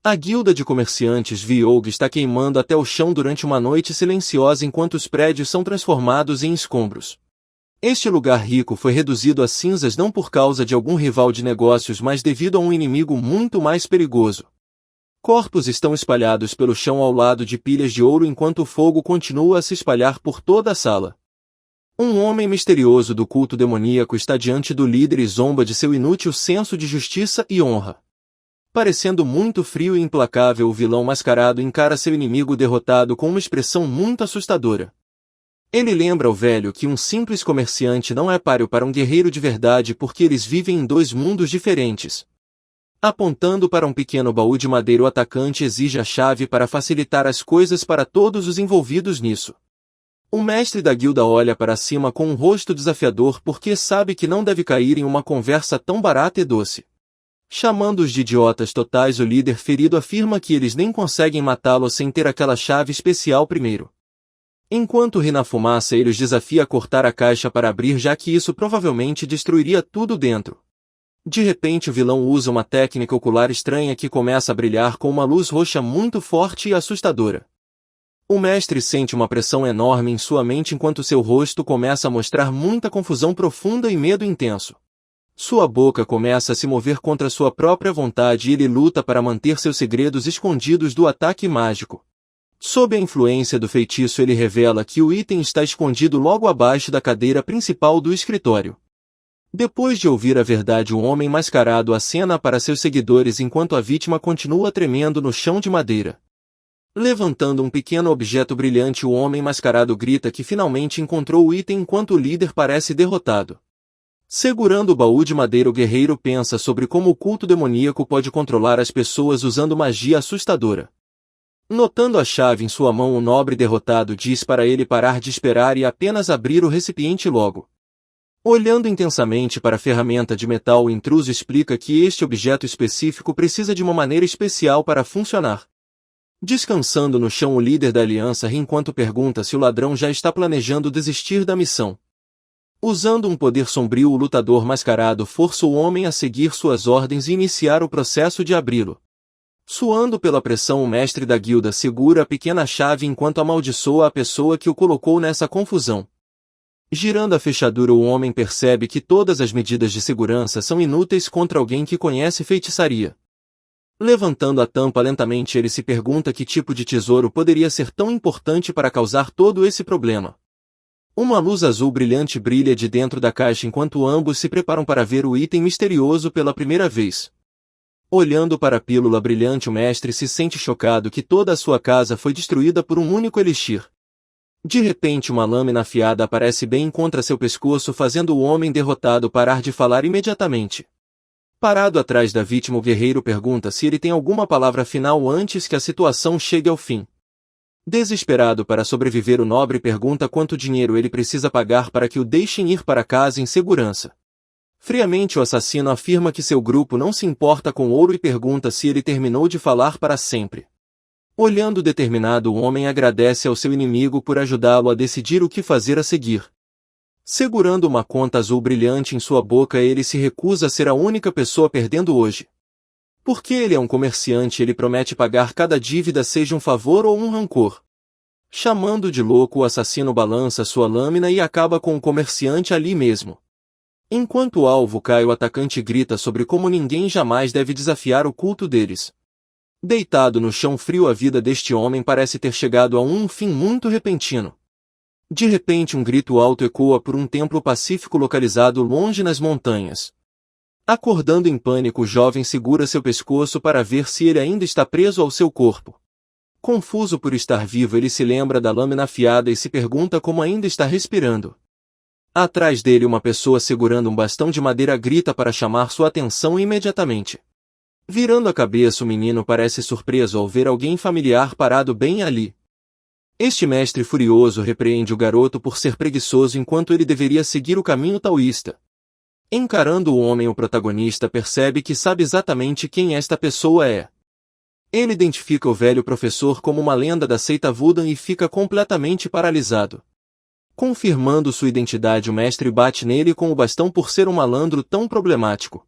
A guilda de comerciantes Viog está queimando até o chão durante uma noite silenciosa enquanto os prédios são transformados em escombros. Este lugar rico foi reduzido a cinzas não por causa de algum rival de negócios, mas devido a um inimigo muito mais perigoso. Corpos estão espalhados pelo chão ao lado de pilhas de ouro enquanto o fogo continua a se espalhar por toda a sala. Um homem misterioso do culto demoníaco está diante do líder e zomba de seu inútil senso de justiça e honra. Parecendo muito frio e implacável, o vilão mascarado encara seu inimigo derrotado com uma expressão muito assustadora. Ele lembra ao velho que um simples comerciante não é páreo para um guerreiro de verdade porque eles vivem em dois mundos diferentes. Apontando para um pequeno baú de madeira, o atacante exige a chave para facilitar as coisas para todos os envolvidos nisso. O mestre da guilda olha para cima com um rosto desafiador porque sabe que não deve cair em uma conversa tão barata e doce. Chamando-os de idiotas totais, o líder ferido afirma que eles nem conseguem matá-lo sem ter aquela chave especial primeiro. Enquanto ri na fumaça, ele os desafia a cortar a caixa para abrir, já que isso provavelmente destruiria tudo dentro. De repente, o vilão usa uma técnica ocular estranha que começa a brilhar com uma luz roxa muito forte e assustadora. O mestre sente uma pressão enorme em sua mente enquanto seu rosto começa a mostrar muita confusão profunda e medo intenso. Sua boca começa a se mover contra sua própria vontade e ele luta para manter seus segredos escondidos do ataque mágico. Sob a influência do feitiço, ele revela que o item está escondido logo abaixo da cadeira principal do escritório. Depois de ouvir a verdade, o homem mascarado acena para seus seguidores enquanto a vítima continua tremendo no chão de madeira. Levantando um pequeno objeto brilhante, o homem mascarado grita que finalmente encontrou o item enquanto o líder parece derrotado. Segurando o baú de madeira, o guerreiro pensa sobre como o culto demoníaco pode controlar as pessoas usando magia assustadora. Notando a chave em sua mão, o nobre derrotado diz para ele parar de esperar e apenas abrir o recipiente logo. Olhando intensamente para a ferramenta de metal, o intruso explica que este objeto específico precisa de uma maneira especial para funcionar. Descansando no chão, o líder da aliança ri enquanto pergunta se o ladrão já está planejando desistir da missão. Usando um poder sombrio, o lutador mascarado força o homem a seguir suas ordens e iniciar o processo de abri-lo. Suando pela pressão, o mestre da guilda segura a pequena chave enquanto amaldiçoa a pessoa que o colocou nessa confusão. Girando a fechadura, o homem percebe que todas as medidas de segurança são inúteis contra alguém que conhece feitiçaria. Levantando a tampa lentamente, ele se pergunta que tipo de tesouro poderia ser tão importante para causar todo esse problema. Uma luz azul brilhante brilha de dentro da caixa enquanto ambos se preparam para ver o item misterioso pela primeira vez. Olhando para a pílula brilhante, o mestre se sente chocado que toda a sua casa foi destruída por um único elixir. De repente, uma lâmina afiada aparece bem contra seu pescoço, fazendo o homem derrotado parar de falar imediatamente. Parado atrás da vítima, o guerreiro pergunta se ele tem alguma palavra final antes que a situação chegue ao fim. Desesperado para sobreviver, o nobre pergunta quanto dinheiro ele precisa pagar para que o deixem ir para casa em segurança. Friamente, o assassino afirma que seu grupo não se importa com ouro e pergunta se ele terminou de falar para sempre. Olhando determinado, o homem agradece ao seu inimigo por ajudá-lo a decidir o que fazer a seguir. Segurando uma conta azul brilhante em sua boca, ele se recusa a ser a única pessoa perdendo hoje. Porque ele é um comerciante, ele promete pagar cada dívida, seja um favor ou um rancor. Chamando de louco, o assassino balança sua lâmina e acaba com o comerciante ali mesmo. Enquanto o alvo cai, o atacante grita sobre como ninguém jamais deve desafiar o culto deles. Deitado no chão frio, a vida deste homem parece ter chegado a um fim muito repentino. De repente, um grito alto ecoa por um templo pacífico localizado longe nas montanhas. Acordando em pânico, o jovem segura seu pescoço para ver se ele ainda está preso ao seu corpo. Confuso por estar vivo, ele se lembra da lâmina afiada e se pergunta como ainda está respirando. Atrás dele, uma pessoa segurando um bastão de madeira grita para chamar sua atenção imediatamente. Virando a cabeça, o menino parece surpreso ao ver alguém familiar parado bem ali. Este mestre furioso repreende o garoto por ser preguiçoso enquanto ele deveria seguir o caminho taoísta. Encarando o homem, o protagonista percebe que sabe exatamente quem esta pessoa é. Ele identifica o velho professor como uma lenda da seita Wudang e fica completamente paralisado. Confirmando sua identidade, o mestre bate nele com o bastão por ser um malandro tão problemático.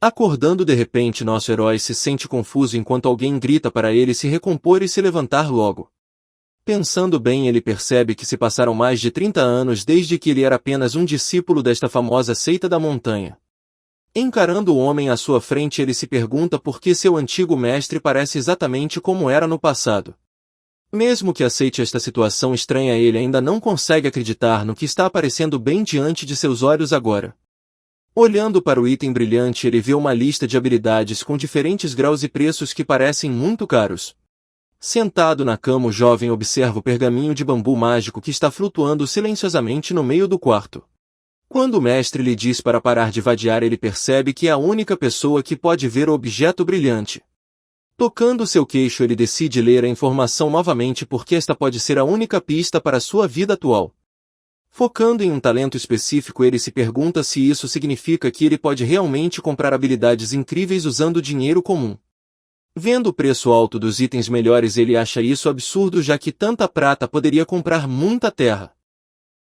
Acordando de repente, nosso herói se sente confuso enquanto alguém grita para ele se recompor e se levantar logo. Pensando bem, ele percebe que se passaram mais de 30 anos desde que ele era apenas um discípulo desta famosa seita da montanha. Encarando o homem à sua frente, ele se pergunta por que seu antigo mestre parece exatamente como era no passado. Mesmo que aceite esta situação estranha, ele ainda não consegue acreditar no que está aparecendo bem diante de seus olhos agora. Olhando para o item brilhante, ele vê uma lista de habilidades com diferentes graus e preços que parecem muito caros. Sentado na cama, o jovem observa o pergaminho de bambu mágico que está flutuando silenciosamente no meio do quarto. Quando o mestre lhe diz para parar de vadiar, ele percebe que é a única pessoa que pode ver o objeto brilhante. Tocando seu queixo, ele decide ler a informação novamente porque esta pode ser a única pista para sua vida atual. Focando em um talento específico, ele se pergunta se isso significa que ele pode realmente comprar habilidades incríveis usando dinheiro comum. Vendo o preço alto dos itens melhores, ele acha isso absurdo, já que tanta prata poderia comprar muita terra.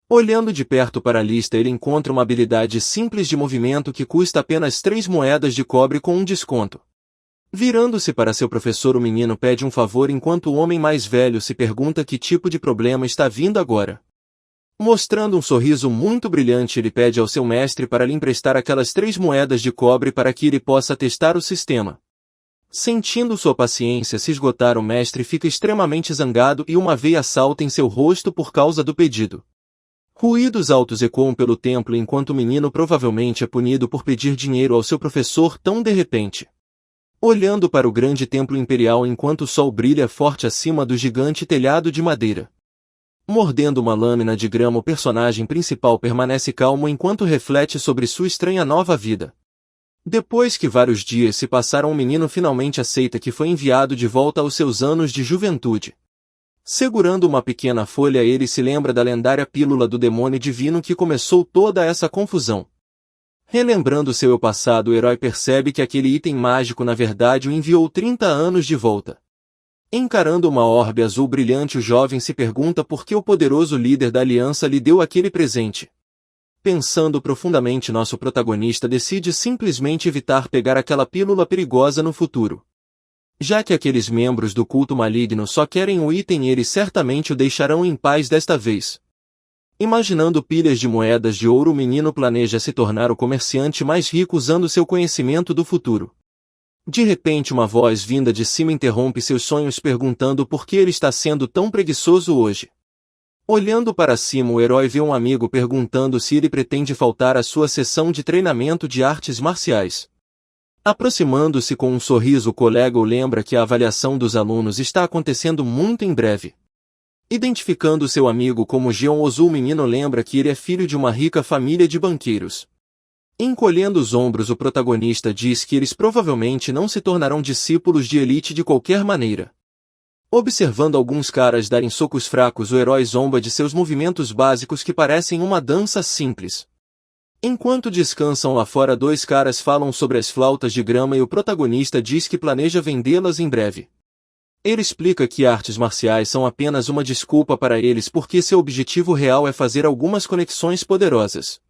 Olhando de perto para a lista, ele encontra uma habilidade simples de movimento que custa apenas 3 moedas de cobre com um desconto. Virando-se para seu professor, o menino pede um favor enquanto o homem mais velho se pergunta que tipo de problema está vindo agora. Mostrando um sorriso muito brilhante, ele pede ao seu mestre para lhe emprestar aquelas 3 moedas de cobre para que ele possa testar o sistema. Sentindo sua paciência se esgotar, o mestre fica extremamente zangado e uma veia salta em seu rosto por causa do pedido. Ruídos altos ecoam pelo templo enquanto o menino provavelmente é punido por pedir dinheiro ao seu professor tão de repente. Olhando para o grande templo imperial enquanto o sol brilha forte acima do gigante telhado de madeira. Mordendo uma lâmina de grama, o personagem principal permanece calmo enquanto reflete sobre sua estranha nova vida. Depois que vários dias se passaram, o menino finalmente aceita que foi enviado de volta aos seus anos de juventude. Segurando uma pequena folha, ele se lembra da lendária pílula do demônio divino que começou toda essa confusão. Relembrando seu eu passado, o herói percebe que aquele item mágico na verdade o enviou 30 anos de volta. Encarando uma orbe azul brilhante, o jovem se pergunta por que o poderoso líder da aliança lhe deu aquele presente. Pensando profundamente, nosso protagonista decide simplesmente evitar pegar aquela pílula perigosa no futuro. Já que aqueles membros do culto maligno só querem o item, eles certamente o deixarão em paz desta vez. Imaginando pilhas de moedas de ouro, o menino planeja se tornar o comerciante mais rico usando seu conhecimento do futuro. De repente, uma voz vinda de cima interrompe seus sonhos, perguntando por que ele está sendo tão preguiçoso hoje. Olhando para cima, o herói vê um amigo perguntando se ele pretende faltar à sua sessão de treinamento de artes marciais. Aproximando-se com um sorriso, o colega o lembra que a avaliação dos alunos está acontecendo muito em breve. Identificando seu amigo como Jeon Ozu, o menino lembra que ele é filho de uma rica família de banqueiros. Encolhendo os ombros, o protagonista diz que eles provavelmente não se tornarão discípulos de elite de qualquer maneira. Observando alguns caras darem socos fracos, o herói zomba de seus movimentos básicos que parecem uma dança simples. Enquanto descansam lá fora, 2 caras falam sobre as flautas de grama e o protagonista diz que planeja vendê-las em breve. Ele explica que artes marciais são apenas uma desculpa para eles porque seu objetivo real é fazer algumas conexões poderosas.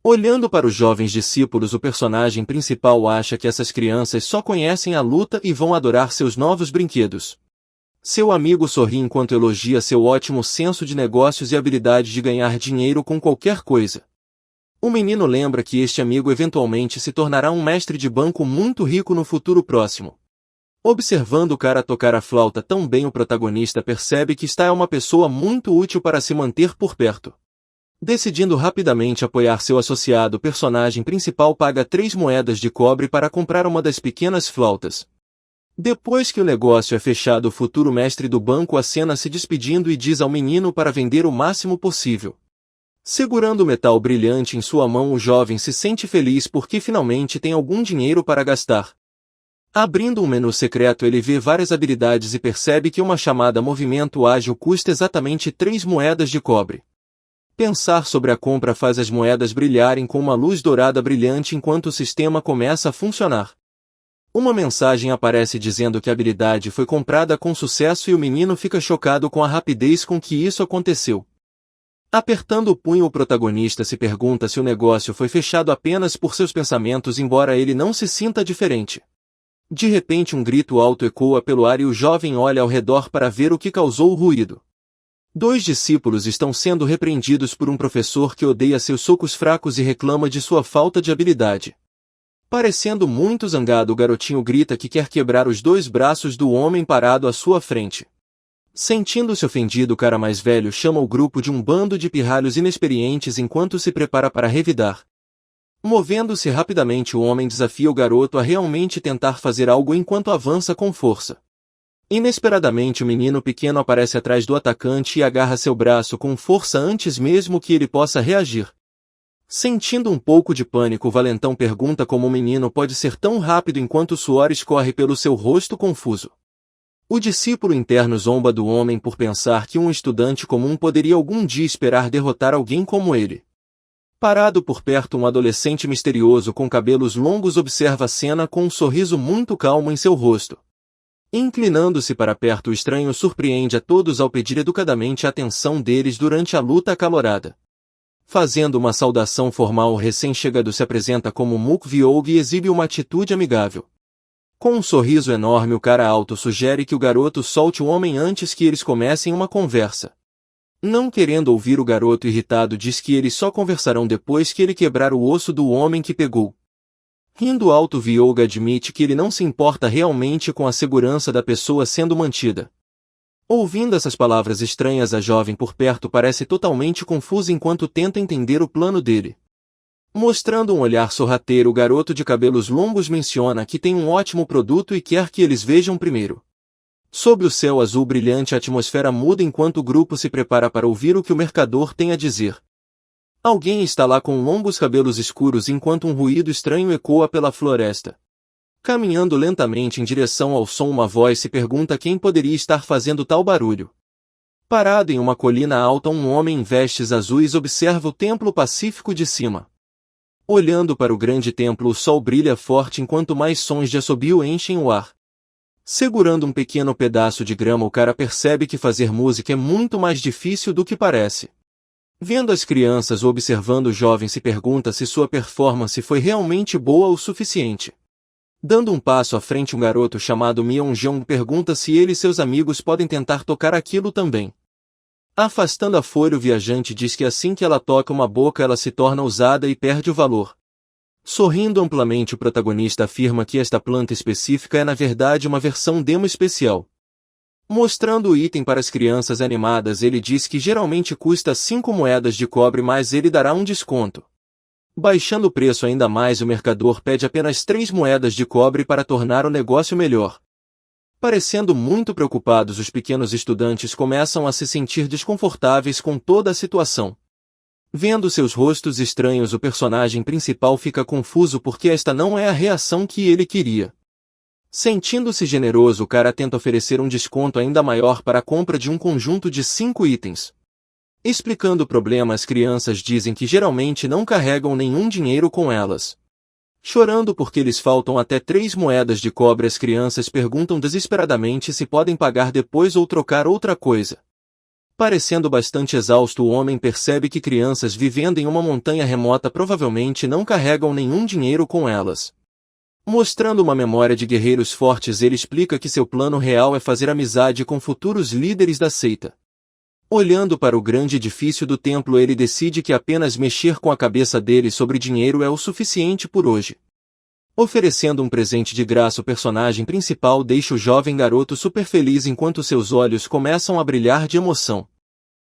Olhando para os jovens discípulos, o personagem principal acha que essas crianças só conhecem a luta e vão adorar seus novos brinquedos. Seu amigo sorri enquanto elogia seu ótimo senso de negócios e habilidade de ganhar dinheiro com qualquer coisa. O menino lembra que este amigo eventualmente se tornará um mestre de banco muito rico no futuro próximo. Observando o cara tocar a flauta tão bem, o protagonista percebe que esta é uma pessoa muito útil para se manter por perto. Decidindo rapidamente apoiar seu associado, o personagem principal paga 3 moedas de cobre para comprar uma das pequenas flautas. Depois que o negócio é fechado, o futuro mestre do banco acena se despedindo e diz ao menino para vender o máximo possível. Segurando o metal brilhante em sua mão, o jovem se sente feliz porque finalmente tem algum dinheiro para gastar. Abrindo um menu secreto, ele vê várias habilidades e percebe que uma chamada movimento ágil custa exatamente 3 moedas de cobre. Pensar sobre a compra faz as moedas brilharem com uma luz dourada brilhante enquanto o sistema começa a funcionar. Uma mensagem aparece dizendo que a habilidade foi comprada com sucesso e o menino fica chocado com a rapidez com que isso aconteceu. Apertando o punho, o protagonista se pergunta se o negócio foi fechado apenas por seus pensamentos, embora ele não se sinta diferente. De repente um grito alto ecoa pelo ar e o jovem olha ao redor para ver o que causou o ruído. 2 discípulos estão sendo repreendidos por um professor que odeia seus socos fracos e reclama de sua falta de habilidade. Parecendo muito zangado, o garotinho grita que quer quebrar os 2 braços do homem parado à sua frente. Sentindo-se ofendido, o cara mais velho chama o grupo de um bando de pirralhos inexperientes enquanto se prepara para revidar. Movendo-se rapidamente, o homem desafia o garoto a realmente tentar fazer algo enquanto avança com força. Inesperadamente, o menino pequeno aparece atrás do atacante e agarra seu braço com força antes mesmo que ele possa reagir. Sentindo um pouco de pânico, o valentão pergunta como o menino pode ser tão rápido enquanto o suor escorre pelo seu rosto confuso. O discípulo interno zomba do homem por pensar que um estudante comum poderia algum dia esperar derrotar alguém como ele. Parado por perto, um adolescente misterioso com cabelos longos observa a cena com um sorriso muito calmo em seu rosto. Inclinando-se para perto, o estranho surpreende a todos ao pedir educadamente a atenção deles durante a luta acalorada. Fazendo uma saudação formal, o recém-chegado se apresenta como Muk Vyog e exibe uma atitude amigável. Com um sorriso enorme, o cara alto sugere que o garoto solte o homem antes que eles comecem uma conversa. Não querendo ouvir, o garoto irritado diz que eles só conversarão depois que ele quebrar o osso do homem que pegou. Rindo alto, Vyog admite que ele não se importa realmente com a segurança da pessoa sendo mantida. Ouvindo essas palavras estranhas, a jovem por perto parece totalmente confusa enquanto tenta entender o plano dele. Mostrando um olhar sorrateiro, o garoto de cabelos longos menciona que tem um ótimo produto e quer que eles vejam primeiro. Sob o céu azul brilhante, a atmosfera muda enquanto o grupo se prepara para ouvir o que o mercador tem a dizer. Alguém está lá com longos cabelos escuros enquanto um ruído estranho ecoa pela floresta. Caminhando lentamente em direção ao som, uma voz se pergunta quem poderia estar fazendo tal barulho. Parado em uma colina alta, um homem em vestes azuis observa o templo pacífico de cima. Olhando para o grande templo, o sol brilha forte enquanto mais sons de assobio enchem o ar. Segurando um pequeno pedaço de grama, o cara percebe que fazer música é muito mais difícil do que parece. Vendo as crianças ou observando o jovem, se pergunta se sua performance foi realmente boa o suficiente. Dando um passo à frente, um garoto chamado Myeong-jeong pergunta se ele e seus amigos podem tentar tocar aquilo também. Afastando a folha, o viajante diz que assim que ela toca uma boca, ela se torna usada e perde o valor. Sorrindo amplamente, o protagonista afirma que esta planta específica é na verdade uma versão demo especial. Mostrando o item para as crianças animadas, ele diz que geralmente custa 5 moedas de cobre, mas ele dará um desconto. Baixando o preço ainda mais, o mercador pede apenas 3 moedas de cobre para tornar o negócio melhor. Parecendo muito preocupados, os pequenos estudantes começam a se sentir desconfortáveis com toda a situação. Vendo seus rostos estranhos, o personagem principal fica confuso porque esta não é a reação que ele queria. Sentindo-se generoso, o cara tenta oferecer um desconto ainda maior para a compra de um conjunto de 5 itens. Explicando o problema, as crianças dizem que geralmente não carregam nenhum dinheiro com elas. Chorando porque lhes faltam até 3 moedas de cobre, as crianças perguntam desesperadamente se podem pagar depois ou trocar outra coisa. Parecendo bastante exausto, o homem percebe que crianças vivendo em uma montanha remota provavelmente não carregam nenhum dinheiro com elas. Mostrando uma memória de guerreiros fortes, ele explica que seu plano real é fazer amizade com futuros líderes da seita. Olhando para o grande edifício do templo, ele decide que apenas mexer com a cabeça dele sobre dinheiro é o suficiente por hoje. Oferecendo um presente de graça, o personagem principal deixa o jovem garoto super feliz enquanto seus olhos começam a brilhar de emoção.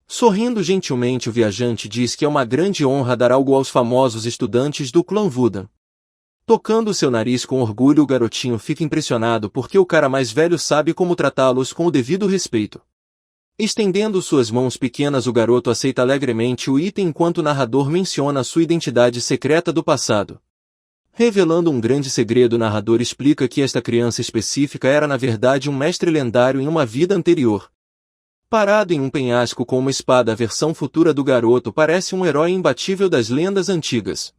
Sorrindo gentilmente, o viajante diz que é uma grande honra dar algo aos famosos estudantes do clã Woodan. Tocando seu nariz com orgulho, o garotinho fica impressionado porque o cara mais velho sabe como tratá-los com o devido respeito. Estendendo suas mãos pequenas, o garoto aceita alegremente o item enquanto o narrador menciona sua identidade secreta do passado. Revelando um grande segredo, o narrador explica que esta criança específica era na verdade um mestre lendário em uma vida anterior. Parado em um penhasco com uma espada, a versão futura do garoto parece um herói imbatível das lendas antigas.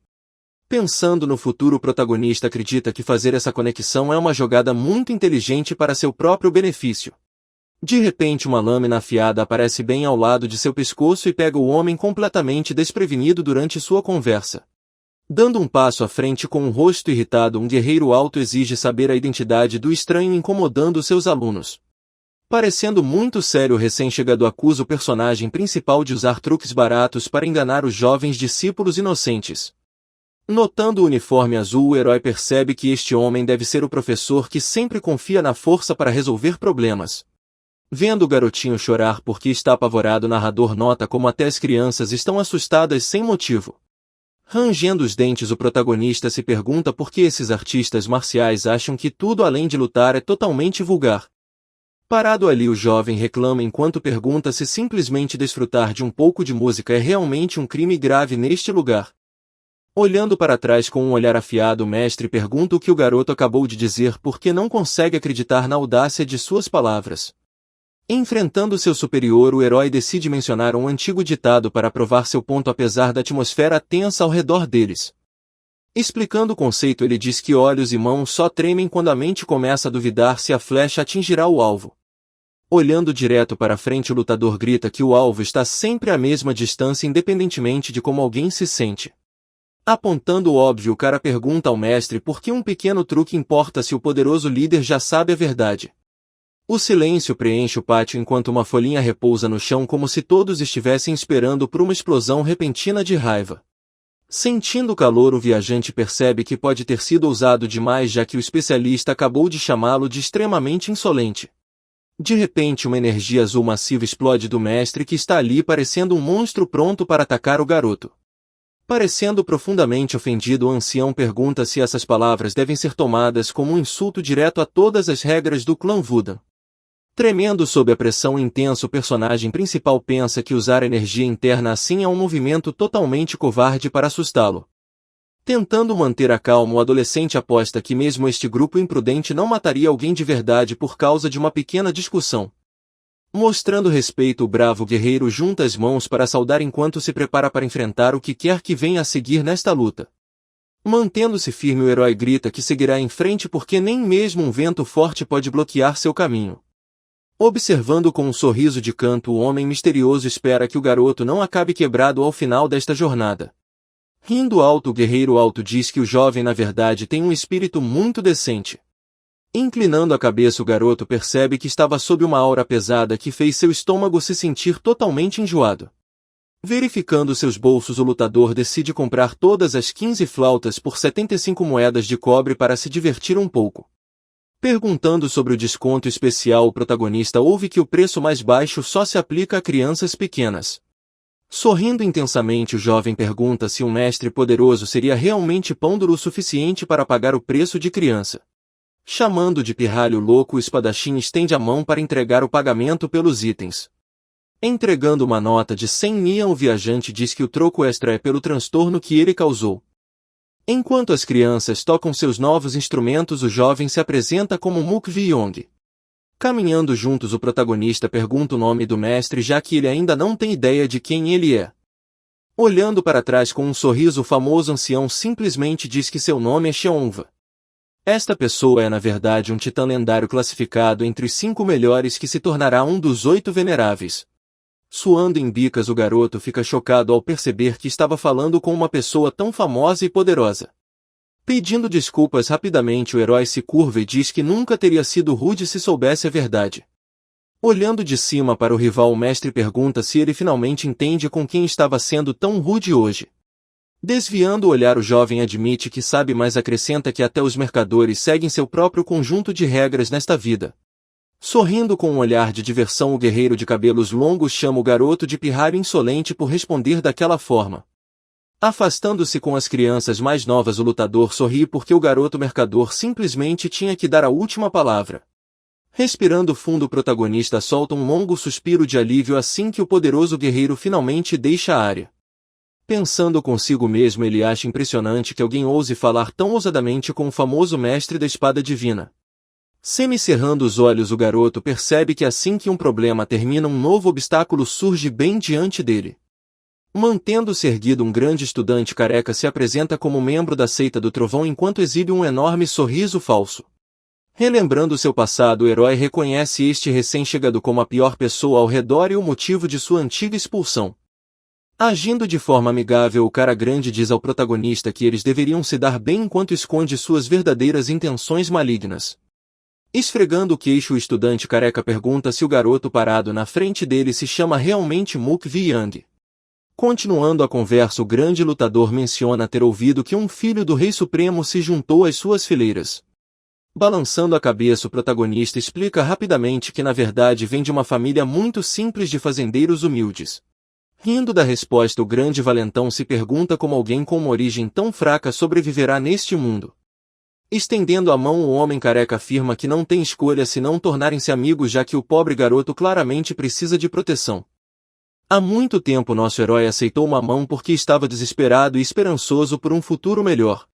Pensando no futuro, o protagonista acredita que fazer essa conexão é uma jogada muito inteligente para seu próprio benefício. De repente uma lâmina afiada aparece bem ao lado de seu pescoço e pega o homem completamente desprevenido durante sua conversa. Dando um passo à frente com um rosto irritado, um guerreiro alto exige saber a identidade do estranho, incomodando seus alunos. Parecendo muito sério, o recém-chegado acusa o personagem principal de usar truques baratos para enganar os jovens discípulos inocentes. Notando o uniforme azul, o herói percebe que este homem deve ser o professor que sempre confia na força para resolver problemas. Vendo o garotinho chorar porque está apavorado, o narrador nota como até as crianças estão assustadas sem motivo. Rangendo os dentes, o protagonista se pergunta por que esses artistas marciais acham que tudo além de lutar é totalmente vulgar. Parado ali, o jovem reclama enquanto pergunta se simplesmente desfrutar de um pouco de música é realmente um crime grave neste lugar. Olhando para trás com um olhar afiado, o mestre pergunta o que o garoto acabou de dizer porque não consegue acreditar na audácia de suas palavras. Enfrentando seu superior, o herói decide mencionar um antigo ditado para provar seu ponto apesar da atmosfera tensa ao redor deles. Explicando o conceito, ele diz que olhos e mãos só tremem quando a mente começa a duvidar se a flecha atingirá o alvo. Olhando direto para frente, o lutador grita que o alvo está sempre à mesma distância independentemente de como alguém se sente. Apontando o óbvio, o cara pergunta ao mestre por que um pequeno truque importa se o poderoso líder já sabe a verdade. O silêncio preenche o pátio enquanto uma folhinha repousa no chão como se todos estivessem esperando por uma explosão repentina de raiva. Sentindo o calor, o viajante percebe que pode ter sido ousado demais, já que o especialista acabou de chamá-lo de extremamente insolente. De repente, uma energia azul massiva explode do mestre, que está ali parecendo um monstro pronto para atacar o garoto. Parecendo profundamente ofendido, o ancião pergunta se essas palavras devem ser tomadas como um insulto direto a todas as regras do clã Woodan. Tremendo sob a pressão intensa, o personagem principal pensa que usar energia interna assim é um movimento totalmente covarde para assustá-lo. Tentando manter a calma, o adolescente aposta que mesmo este grupo imprudente não mataria alguém de verdade por causa de uma pequena discussão. Mostrando respeito, o bravo guerreiro junta as mãos para saudar enquanto se prepara para enfrentar o que quer que venha a seguir nesta luta. Mantendo-se firme, o herói grita que seguirá em frente porque nem mesmo um vento forte pode bloquear seu caminho. Observando com um sorriso de canto, o homem misterioso espera que o garoto não acabe quebrado ao final desta jornada. Rindo alto, o guerreiro alto diz que o jovem na verdade tem um espírito muito decente. Inclinando a cabeça, o garoto percebe que estava sob uma aura pesada que fez seu estômago se sentir totalmente enjoado. Verificando seus bolsos, o lutador decide comprar todas as 15 flautas por 75 moedas de cobre para se divertir um pouco. Perguntando sobre o desconto especial, o protagonista ouve que o preço mais baixo só se aplica a crianças pequenas. Sorrindo intensamente, o jovem pergunta se um mestre poderoso seria realmente pão duro o suficiente para pagar o preço de criança. Chamando de pirralho louco, o espadachim estende a mão para entregar o pagamento pelos itens. Entregando uma nota de 100 nian, o viajante diz que o troco extra é pelo transtorno que ele causou. Enquanto as crianças tocam seus novos instrumentos, o jovem se apresenta como Mukvyong. Caminhando juntos, o protagonista pergunta o nome do mestre, já que ele ainda não tem ideia de quem ele é. Olhando para trás com um sorriso, o famoso ancião simplesmente diz que seu nome é Xeonva. Esta pessoa é na verdade um titã lendário classificado entre os 5 melhores que se tornará um dos 8 veneráveis. Suando em bicas, o garoto fica chocado ao perceber que estava falando com uma pessoa tão famosa e poderosa. Pedindo desculpas rapidamente, o herói se curva e diz que nunca teria sido rude se soubesse a verdade. Olhando de cima para o rival, o mestre pergunta se ele finalmente entende com quem estava sendo tão rude hoje. Desviando o olhar, o jovem admite que sabe, mas acrescenta que até os mercadores seguem seu próprio conjunto de regras nesta vida. Sorrindo com um olhar de diversão, o guerreiro de cabelos longos chama o garoto de pirralho insolente por responder daquela forma. Afastando-se com as crianças mais novas, o lutador sorri porque o garoto mercador simplesmente tinha que dar a última palavra. Respirando fundo, o protagonista solta um longo suspiro de alívio assim que o poderoso guerreiro finalmente deixa a área. Pensando consigo mesmo, ele acha impressionante que alguém ouse falar tão ousadamente com o famoso mestre da espada divina. Semicerrando os olhos, o garoto percebe que assim que um problema termina, um novo obstáculo surge bem diante dele. Mantendo-se erguido, um grande estudante careca se apresenta como membro da seita do trovão enquanto exibe um enorme sorriso falso. Relembrando seu passado, o herói reconhece este recém-chegado como a pior pessoa ao redor e o motivo de sua antiga expulsão. Agindo de forma amigável, o cara grande diz ao protagonista que eles deveriam se dar bem enquanto esconde suas verdadeiras intenções malignas. Esfregando o queixo, o estudante careca pergunta se o garoto parado na frente dele se chama realmente Muk Vi-yang. Continuando a conversa, o grande lutador menciona ter ouvido que um filho do Rei Supremo se juntou às suas fileiras. Balançando a cabeça, o protagonista explica rapidamente que na verdade vem de uma família muito simples de fazendeiros humildes. Rindo da resposta, o grande valentão se pergunta como alguém com uma origem tão fraca sobreviverá neste mundo. Estendendo a mão, o homem careca afirma que não tem escolha senão tornarem-se amigos, já que o pobre garoto claramente precisa de proteção. Há muito tempo nosso herói aceitou uma mão porque estava desesperado e esperançoso por um futuro melhor.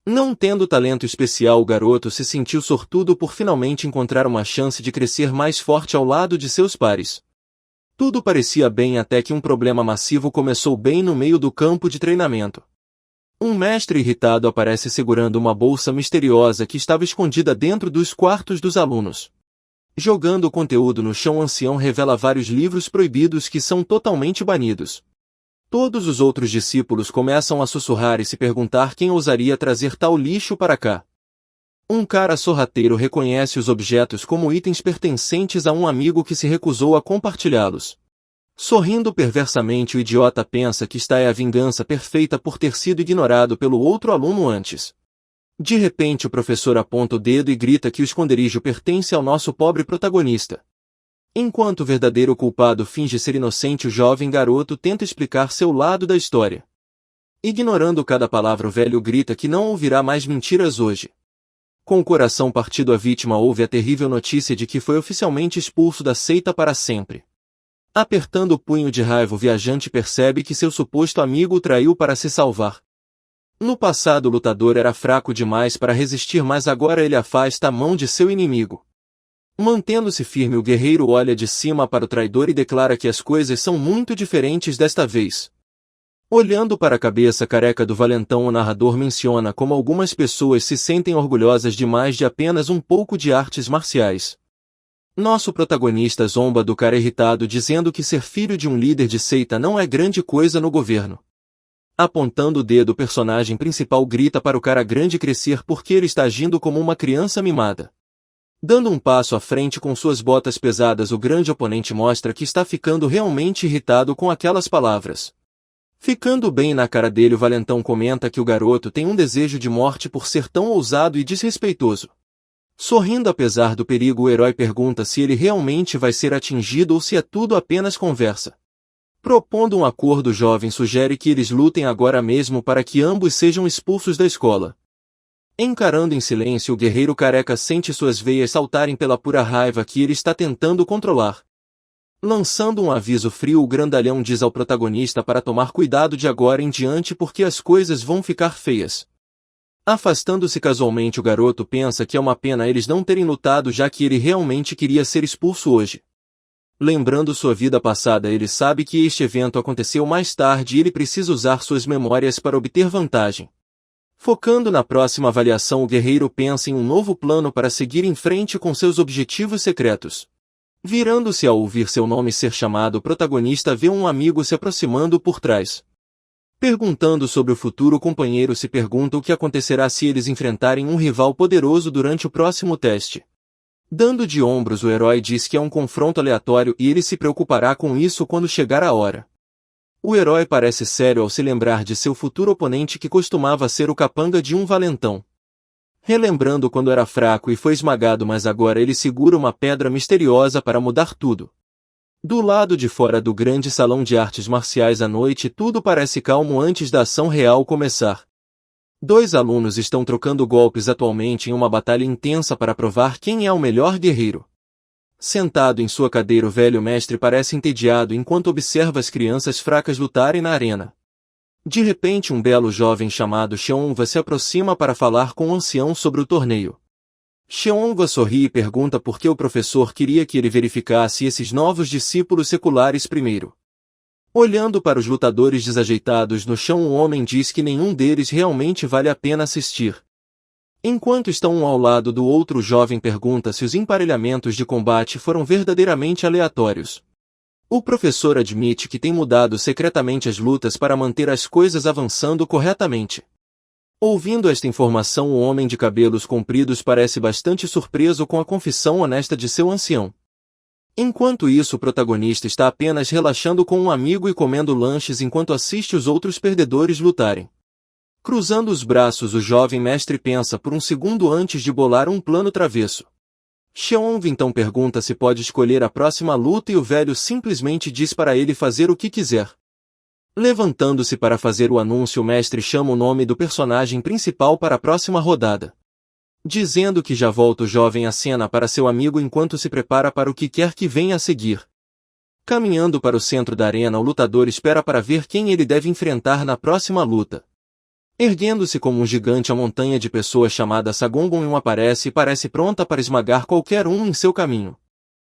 Não tendo talento especial, o garoto se sentiu sortudo por finalmente encontrar uma chance de crescer mais forte ao lado de seus pares. Tudo parecia bem até que um problema massivo começou bem no meio do campo de treinamento. Um mestre irritado aparece segurando uma bolsa misteriosa que estava escondida dentro dos quartos dos alunos. Jogando o conteúdo no chão, o ancião revela vários livros proibidos que são totalmente banidos. Todos os outros discípulos começam a sussurrar e se perguntar quem ousaria trazer tal lixo para cá. Um cara sorrateiro reconhece os objetos como itens pertencentes a um amigo que se recusou a compartilhá-los. Sorrindo perversamente, o idiota pensa que esta é a vingança perfeita por ter sido ignorado pelo outro aluno antes. De repente, o professor aponta o dedo e grita que o esconderijo pertence ao nosso pobre protagonista. Enquanto o verdadeiro culpado finge ser inocente, o jovem garoto tenta explicar seu lado da história. Ignorando cada palavra, o velho grita que não ouvirá mais mentiras hoje. Com o coração partido, a vítima ouve a terrível notícia de que foi oficialmente expulso da seita para sempre. Apertando o punho de raiva, o viajante percebe que seu suposto amigo o traiu para se salvar. No passado, o lutador era fraco demais para resistir, mas agora ele afasta a mão de seu inimigo. Mantendo-se firme, o guerreiro olha de cima para o traidor e declara que as coisas são muito diferentes desta vez. Olhando para a cabeça careca do valentão, o narrador menciona como algumas pessoas se sentem orgulhosas demais de apenas um pouco de artes marciais. Nosso protagonista zomba do cara irritado, dizendo que ser filho de um líder de seita não é grande coisa no governo. Apontando o dedo, o personagem principal grita para o cara grande crescer porque ele está agindo como uma criança mimada. Dando um passo à frente com suas botas pesadas, o grande oponente mostra que está ficando realmente irritado com aquelas palavras. Ficando bem na cara dele, o valentão comenta que o garoto tem um desejo de morte por ser tão ousado e desrespeitoso. Sorrindo apesar do perigo, o herói pergunta se ele realmente vai ser atingido ou se é tudo apenas conversa. Propondo um acordo, o jovem sugere que eles lutem agora mesmo para que ambos sejam expulsos da escola. Encarando em silêncio, o guerreiro careca sente suas veias saltarem pela pura raiva que ele está tentando controlar. Lançando um aviso frio, o grandalhão diz ao protagonista para tomar cuidado de agora em diante porque as coisas vão ficar feias. Afastando-se casualmente, o garoto pensa que é uma pena eles não terem lutado, já que ele realmente queria ser expulso hoje. Lembrando sua vida passada, ele sabe que este evento aconteceu mais tarde e ele precisa usar suas memórias para obter vantagem. Focando na próxima avaliação, o guerreiro pensa em um novo plano para seguir em frente com seus objetivos secretos. Virando-se ao ouvir seu nome ser chamado, o protagonista vê um amigo se aproximando por trás. Perguntando sobre o futuro, o companheiro se pergunta o que acontecerá se eles enfrentarem um rival poderoso durante o próximo teste. Dando de ombros, o herói diz que é um confronto aleatório e ele se preocupará com isso quando chegar a hora. O herói parece sério ao se lembrar de seu futuro oponente, que costumava ser o capanga de um valentão. Relembrando quando era fraco e foi esmagado, mas agora ele segura uma pedra misteriosa para mudar tudo. Do lado de fora do grande salão de artes marciais à noite, tudo parece calmo antes da ação real começar. Dois alunos estão trocando golpes atualmente em uma batalha intensa para provar quem é o melhor guerreiro. Sentado em sua cadeira, o velho mestre parece entediado enquanto observa as crianças fracas lutarem na arena. De repente, um belo jovem chamado Xiongwa se aproxima para falar com o ancião sobre o torneio. Xiongwa sorri e pergunta por que o professor queria que ele verificasse esses novos discípulos seculares primeiro. Olhando para os lutadores desajeitados no chão, o homem diz que nenhum deles realmente vale a pena assistir. Enquanto estão um ao lado do outro, o jovem pergunta se os emparelhamentos de combate foram verdadeiramente aleatórios. O professor admite que tem mudado secretamente as lutas para manter as coisas avançando corretamente. Ouvindo esta informação, o homem de cabelos compridos parece bastante surpreso com a confissão honesta de seu ancião. Enquanto isso, o protagonista está apenas relaxando com um amigo e comendo lanches enquanto assiste os outros perdedores lutarem. Cruzando os braços, o jovem mestre pensa por um segundo antes de bolar um plano travesso. Xiaomi então pergunta se pode escolher a próxima luta e o velho simplesmente diz para ele fazer o que quiser. Levantando-se para fazer o anúncio, o mestre chama o nome do personagem principal para a próxima rodada. Dizendo que já volta, o jovem acena para seu amigo enquanto se prepara para o que quer que venha a seguir. Caminhando para o centro da arena, o lutador espera para ver quem ele deve enfrentar na próxima luta. Erguendo-se como um gigante, a montanha de pessoas chamada Sagongon aparece e parece pronta para esmagar qualquer um em seu caminho.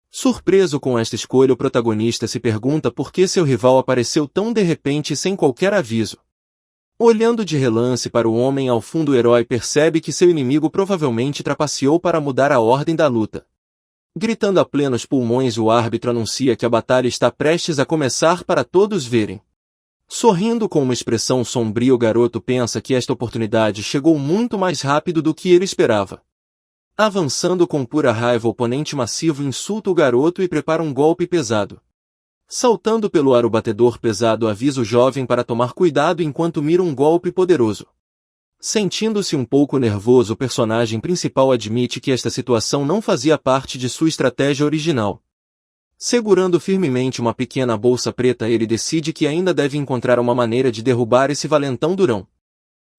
Surpreso com esta escolha, o protagonista se pergunta por que seu rival apareceu tão de repente e sem qualquer aviso. Olhando de relance para o homem ao fundo, o herói percebe que seu inimigo provavelmente trapaceou para mudar a ordem da luta. Gritando a plenos pulmões, o árbitro anuncia que a batalha está prestes a começar para todos verem. Sorrindo com uma expressão sombria, o garoto pensa que esta oportunidade chegou muito mais rápido do que ele esperava. Avançando com pura raiva, o oponente massivo insulta o garoto e prepara um golpe pesado. Saltando pelo ar, o batedor pesado avisa o jovem para tomar cuidado enquanto mira um golpe poderoso. Sentindo-se um pouco nervoso, o personagem principal admite que esta situação não fazia parte de sua estratégia original. Segurando firmemente uma pequena bolsa preta, ele decide que ainda deve encontrar uma maneira de derrubar esse valentão durão.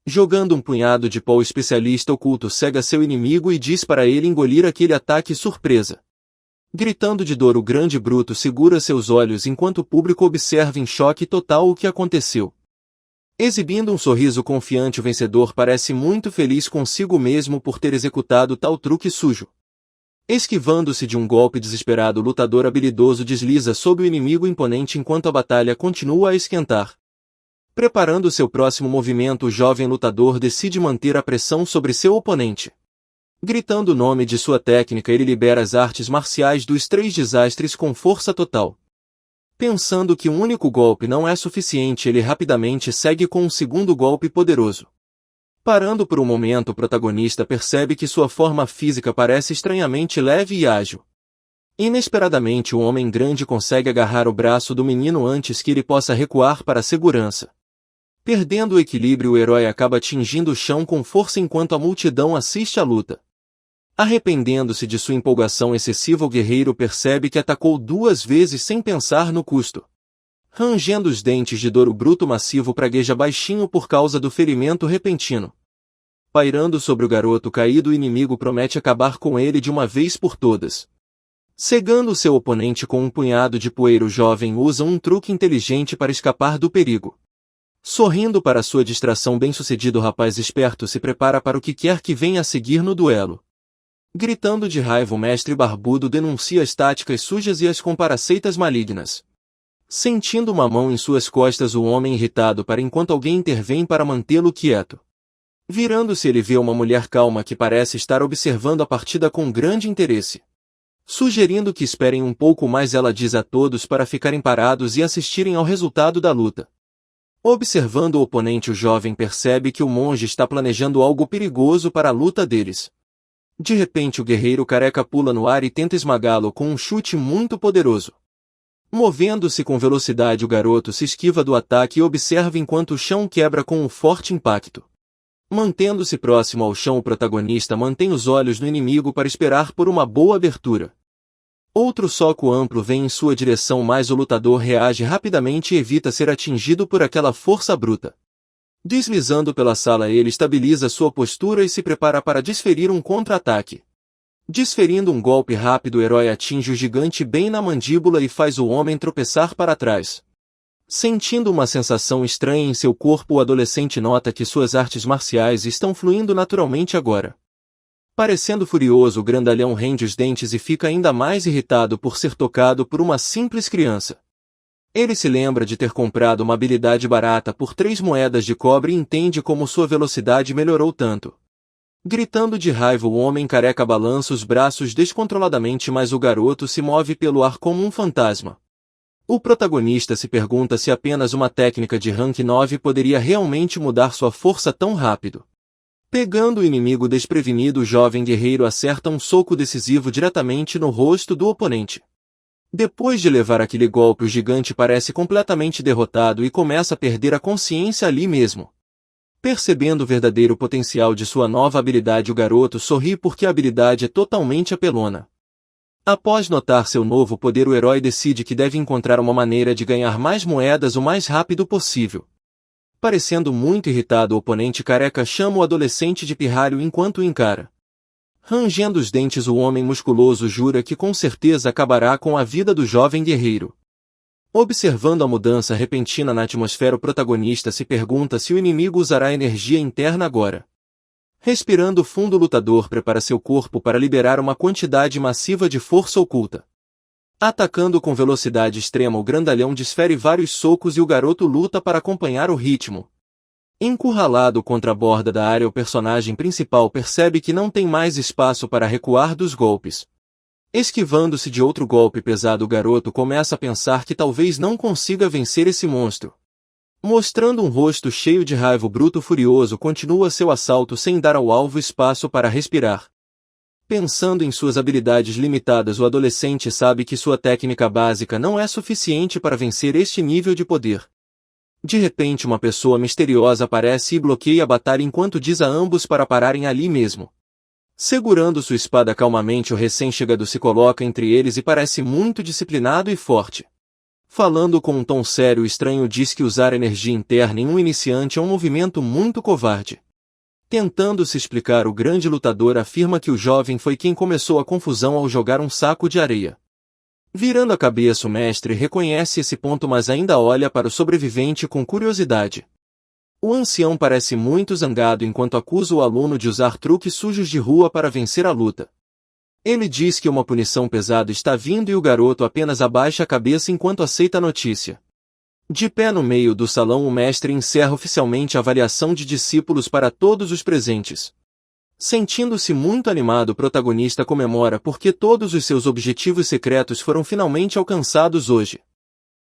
Jogando um punhado de pó, o especialista oculto cega seu inimigo e diz para ele engolir aquele ataque surpresa. Gritando de dor, o grande bruto segura seus olhos enquanto o público observa em choque total o que aconteceu. Exibindo um sorriso confiante, o vencedor parece muito feliz consigo mesmo por ter executado tal truque sujo. Esquivando-se de um golpe desesperado, o lutador habilidoso desliza sob o inimigo imponente enquanto a batalha continua a esquentar. Preparando seu próximo movimento, o jovem lutador decide manter a pressão sobre seu oponente. Gritando o nome de sua técnica, ele libera as artes marciais dos três desastres com força total. Pensando que um único golpe não é suficiente, ele rapidamente segue com um segundo golpe poderoso. Parando por um momento, o protagonista percebe que sua forma física parece estranhamente leve e ágil. Inesperadamente, o homem grande consegue agarrar o braço do menino antes que ele possa recuar para a segurança. Perdendo o equilíbrio, o herói acaba atingindo o chão com força enquanto a multidão assiste à luta. Arrependendo-se de sua empolgação excessiva, o guerreiro percebe que atacou duas vezes sem pensar no custo. Rangendo os dentes de dor, o bruto massivo pragueja baixinho por causa do ferimento repentino. Pairando sobre o garoto caído, o inimigo promete acabar com ele de uma vez por todas. Cegando seu oponente com um punhado de poeira, o jovem usa um truque inteligente para escapar do perigo. Sorrindo para sua distração, bem-sucedido, o rapaz esperto se prepara para o que quer que venha a seguir no duelo. Gritando de raiva, o mestre barbudo denuncia as táticas sujas e as comparaceitas malignas. Sentindo uma mão em suas costas, o homem irritado para enquanto alguém intervém para mantê-lo quieto. Virando-se, ele vê uma mulher calma que parece estar observando a partida com grande interesse. Sugerindo que esperem um pouco mais, ela diz a todos para ficarem parados e assistirem ao resultado da luta. Observando o oponente, o jovem percebe que o monge está planejando algo perigoso para a luta deles. De repente, o guerreiro careca pula no ar e tenta esmagá-lo com um chute muito poderoso. Movendo-se com velocidade, o garoto se esquiva do ataque e observa enquanto o chão quebra com um forte impacto. Mantendo-se próximo ao chão, o protagonista mantém os olhos no inimigo para esperar por uma boa abertura. Outro soco amplo vem em sua direção, mas o lutador reage rapidamente e evita ser atingido por aquela força bruta. Deslizando pela sala, ele estabiliza sua postura e se prepara para desferir um contra-ataque. Desferindo um golpe rápido, o herói atinge o gigante bem na mandíbula e faz o homem tropeçar para trás. Sentindo uma sensação estranha em seu corpo, o adolescente nota que suas artes marciais estão fluindo naturalmente agora. Parecendo furioso, o grandalhão rende os dentes e fica ainda mais irritado por ser tocado por uma simples criança. Ele se lembra de ter comprado uma habilidade barata por 3 moedas de cobre e entende como sua velocidade melhorou tanto. Gritando de raiva, o homem careca balança os braços descontroladamente, mas o garoto se move pelo ar como um fantasma. O protagonista se pergunta se apenas uma técnica de rank 9 poderia realmente mudar sua força tão rápido. Pegando o inimigo desprevenido, o jovem guerreiro acerta um soco decisivo diretamente no rosto do oponente. Depois de levar aquele golpe, o gigante parece completamente derrotado e começa a perder a consciência ali mesmo. Percebendo o verdadeiro potencial de sua nova habilidade, o garoto sorri porque a habilidade é totalmente apelona. Após notar seu novo poder, o herói decide que deve encontrar uma maneira de ganhar mais moedas o mais rápido possível. Parecendo muito irritado, o oponente careca chama o adolescente de pirralho enquanto o encara. Rangendo os dentes, o homem musculoso jura que com certeza acabará com a vida do jovem guerreiro. Observando a mudança repentina na atmosfera, o protagonista se pergunta se o inimigo usará energia interna agora. Respirando fundo, o lutador prepara seu corpo para liberar uma quantidade massiva de força oculta. Atacando com velocidade extrema, o grandalhão desfere vários socos e o garoto luta para acompanhar o ritmo. Encurralado contra a borda da área, o personagem principal percebe que não tem mais espaço para recuar dos golpes. Esquivando-se de outro golpe pesado, o garoto começa a pensar que talvez não consiga vencer esse monstro. Mostrando um rosto cheio de raiva, o bruto furioso continua seu assalto sem dar ao alvo espaço para respirar. Pensando em suas habilidades limitadas, o adolescente sabe que sua técnica básica não é suficiente para vencer este nível de poder. De repente, uma pessoa misteriosa aparece e bloqueia a batalha enquanto diz a ambos para pararem ali mesmo. Segurando sua espada calmamente, o recém-chegado se coloca entre eles e parece muito disciplinado e forte. Falando com um tom sério, o estranho diz que usar energia interna em um iniciante é um movimento muito covarde. Tentando se explicar, o grande lutador afirma que o jovem foi quem começou a confusão ao jogar um saco de areia. Virando a cabeça, o mestre reconhece esse ponto, mas ainda olha para o sobrevivente com curiosidade. O ancião parece muito zangado enquanto acusa o aluno de usar truques sujos de rua para vencer a luta. Ele diz que uma punição pesada está vindo e o garoto apenas abaixa a cabeça enquanto aceita a notícia. De pé no meio do salão, o mestre encerra oficialmente a avaliação de discípulos para todos os presentes. Sentindo-se muito animado, o protagonista comemora porque todos os seus objetivos secretos foram finalmente alcançados hoje.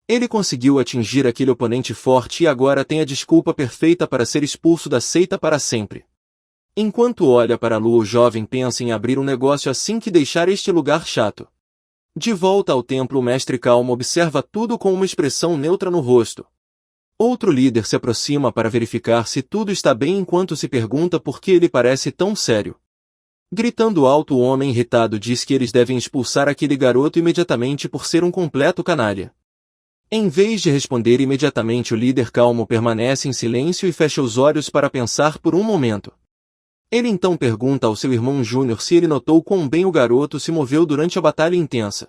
Ele conseguiu atingir aquele oponente forte e agora tem a desculpa perfeita para ser expulso da seita para sempre. Enquanto olha para a lua, o jovem pensa em abrir um negócio assim que deixar este lugar chato. De volta ao templo, o mestre calmo observa tudo com uma expressão neutra no rosto. Outro líder se aproxima para verificar se tudo está bem enquanto se pergunta por que ele parece tão sério. Gritando alto, o homem irritado diz que eles devem expulsar aquele garoto imediatamente por ser um completo canalha. Em vez de responder imediatamente, o líder calmo permanece em silêncio e fecha os olhos para pensar por um momento. Ele então pergunta ao seu irmão Júnior se ele notou quão bem o garoto se moveu durante a batalha intensa.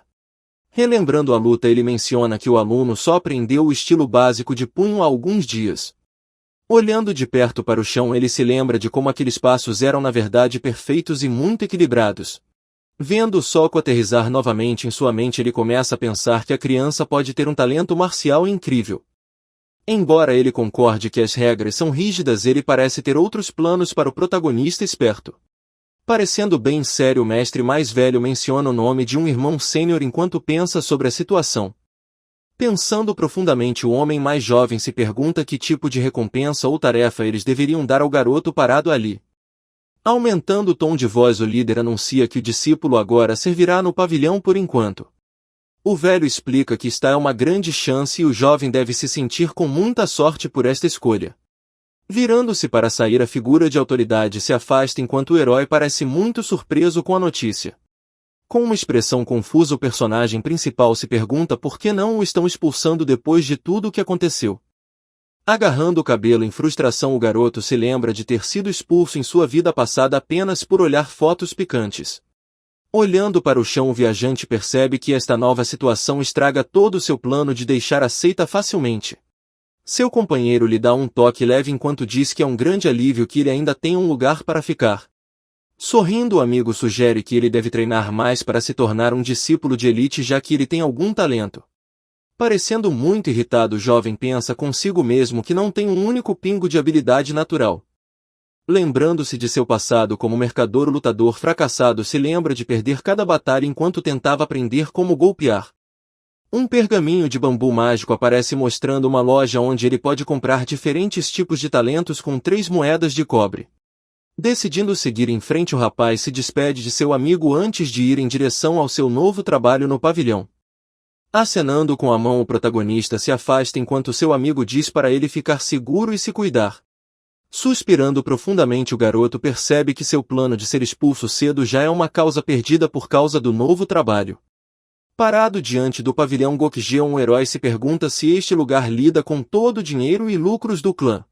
Relembrando a luta, ele menciona que o aluno só aprendeu o estilo básico de punho há alguns dias. Olhando de perto para o chão, ele se lembra de como aqueles passos eram na verdade perfeitos e muito equilibrados. Vendo o soco aterrissar novamente em sua mente, ele começa a pensar que a criança pode ter um talento marcial incrível. Embora ele concorde que as regras são rígidas, ele parece ter outros planos para o protagonista esperto. Parecendo bem sério, o mestre mais velho menciona o nome de um irmão sênior enquanto pensa sobre a situação. Pensando profundamente, o homem mais jovem se pergunta que tipo de recompensa ou tarefa eles deveriam dar ao garoto parado ali. Aumentando o tom de voz, o líder anuncia que o discípulo agora servirá no pavilhão por enquanto. O velho explica que esta é uma grande chance e o jovem deve se sentir com muita sorte por esta escolha. Virando-se para sair, a figura de autoridade se afasta enquanto o herói parece muito surpreso com a notícia. Com uma expressão confusa, o personagem principal se pergunta por que não o estão expulsando depois de tudo o que aconteceu. Agarrando o cabelo em frustração, o garoto se lembra de ter sido expulso em sua vida passada apenas por olhar fotos picantes. Olhando para o chão, o viajante percebe que esta nova situação estraga todo o seu plano de deixar a seita facilmente. Seu companheiro lhe dá um toque leve enquanto diz que é um grande alívio que ele ainda tem um lugar para ficar. Sorrindo, o amigo sugere que ele deve treinar mais para se tornar um discípulo de elite, já que ele tem algum talento. Parecendo muito irritado, o jovem pensa consigo mesmo que não tem um único pingo de habilidade natural. Lembrando-se de seu passado como mercador lutador fracassado, se lembra de perder cada batalha enquanto tentava aprender como golpear. Um pergaminho de bambu mágico aparece mostrando uma loja onde ele pode comprar diferentes tipos de talentos com 3 moedas de cobre. Decidindo seguir em frente, o rapaz se despede de seu amigo antes de ir em direção ao seu novo trabalho no pavilhão. Acenando com a mão, o protagonista se afasta enquanto seu amigo diz para ele ficar seguro e se cuidar. Suspirando profundamente, o garoto percebe que seu plano de ser expulso cedo já é uma causa perdida por causa do novo trabalho. Parado diante do pavilhão Gokjeon, o herói se pergunta se este lugar lida com todo o dinheiro e lucros do clã.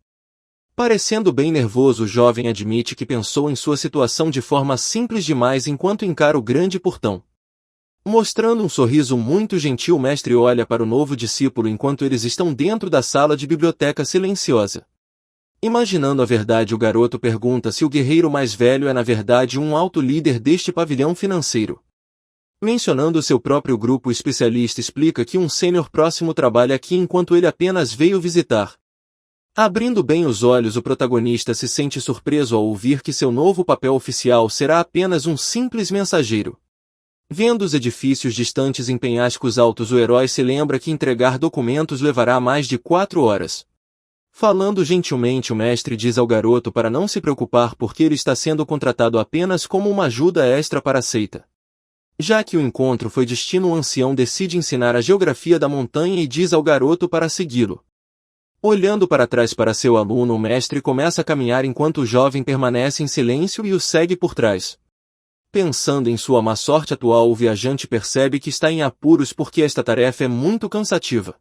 Parecendo bem nervoso, o jovem admite que pensou em sua situação de forma simples demais enquanto encara o grande portão. Mostrando um sorriso muito gentil, o mestre olha para o novo discípulo enquanto eles estão dentro da sala de biblioteca silenciosa. Imaginando a verdade, o garoto pergunta se o guerreiro mais velho é na verdade um alto líder deste pavilhão financeiro. Mencionando seu próprio grupo, o especialista explica que um sênior próximo trabalha aqui enquanto ele apenas veio visitar. Abrindo bem os olhos, o protagonista se sente surpreso ao ouvir que seu novo papel oficial será apenas um simples mensageiro. Vendo os edifícios distantes em penhascos altos, o herói se lembra que entregar documentos levará mais de 4 horas. Falando gentilmente, o mestre diz ao garoto para não se preocupar porque ele está sendo contratado apenas como uma ajuda extra para a seita. Já que o encontro foi destino, o ancião decide ensinar a geografia da montanha e diz ao garoto para segui-lo. Olhando para trás para seu aluno, o mestre começa a caminhar enquanto o jovem permanece em silêncio e o segue por trás. Pensando em sua má sorte atual, o viajante percebe que está em apuros porque esta tarefa é muito cansativa.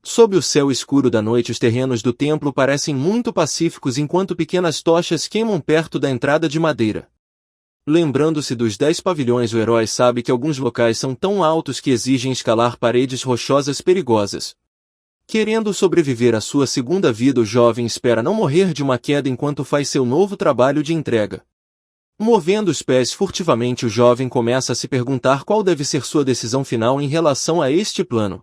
Sob o céu escuro da noite, os terrenos do templo parecem muito pacíficos enquanto pequenas tochas queimam perto da entrada de madeira. Lembrando-se dos 10 pavilhões, o herói sabe que alguns locais são tão altos que exigem escalar paredes rochosas perigosas. Querendo sobreviver à sua segunda vida, o jovem espera não morrer de uma queda enquanto faz seu novo trabalho de entrega. Movendo os pés furtivamente, o jovem começa a se perguntar qual deve ser sua decisão final em relação a este plano.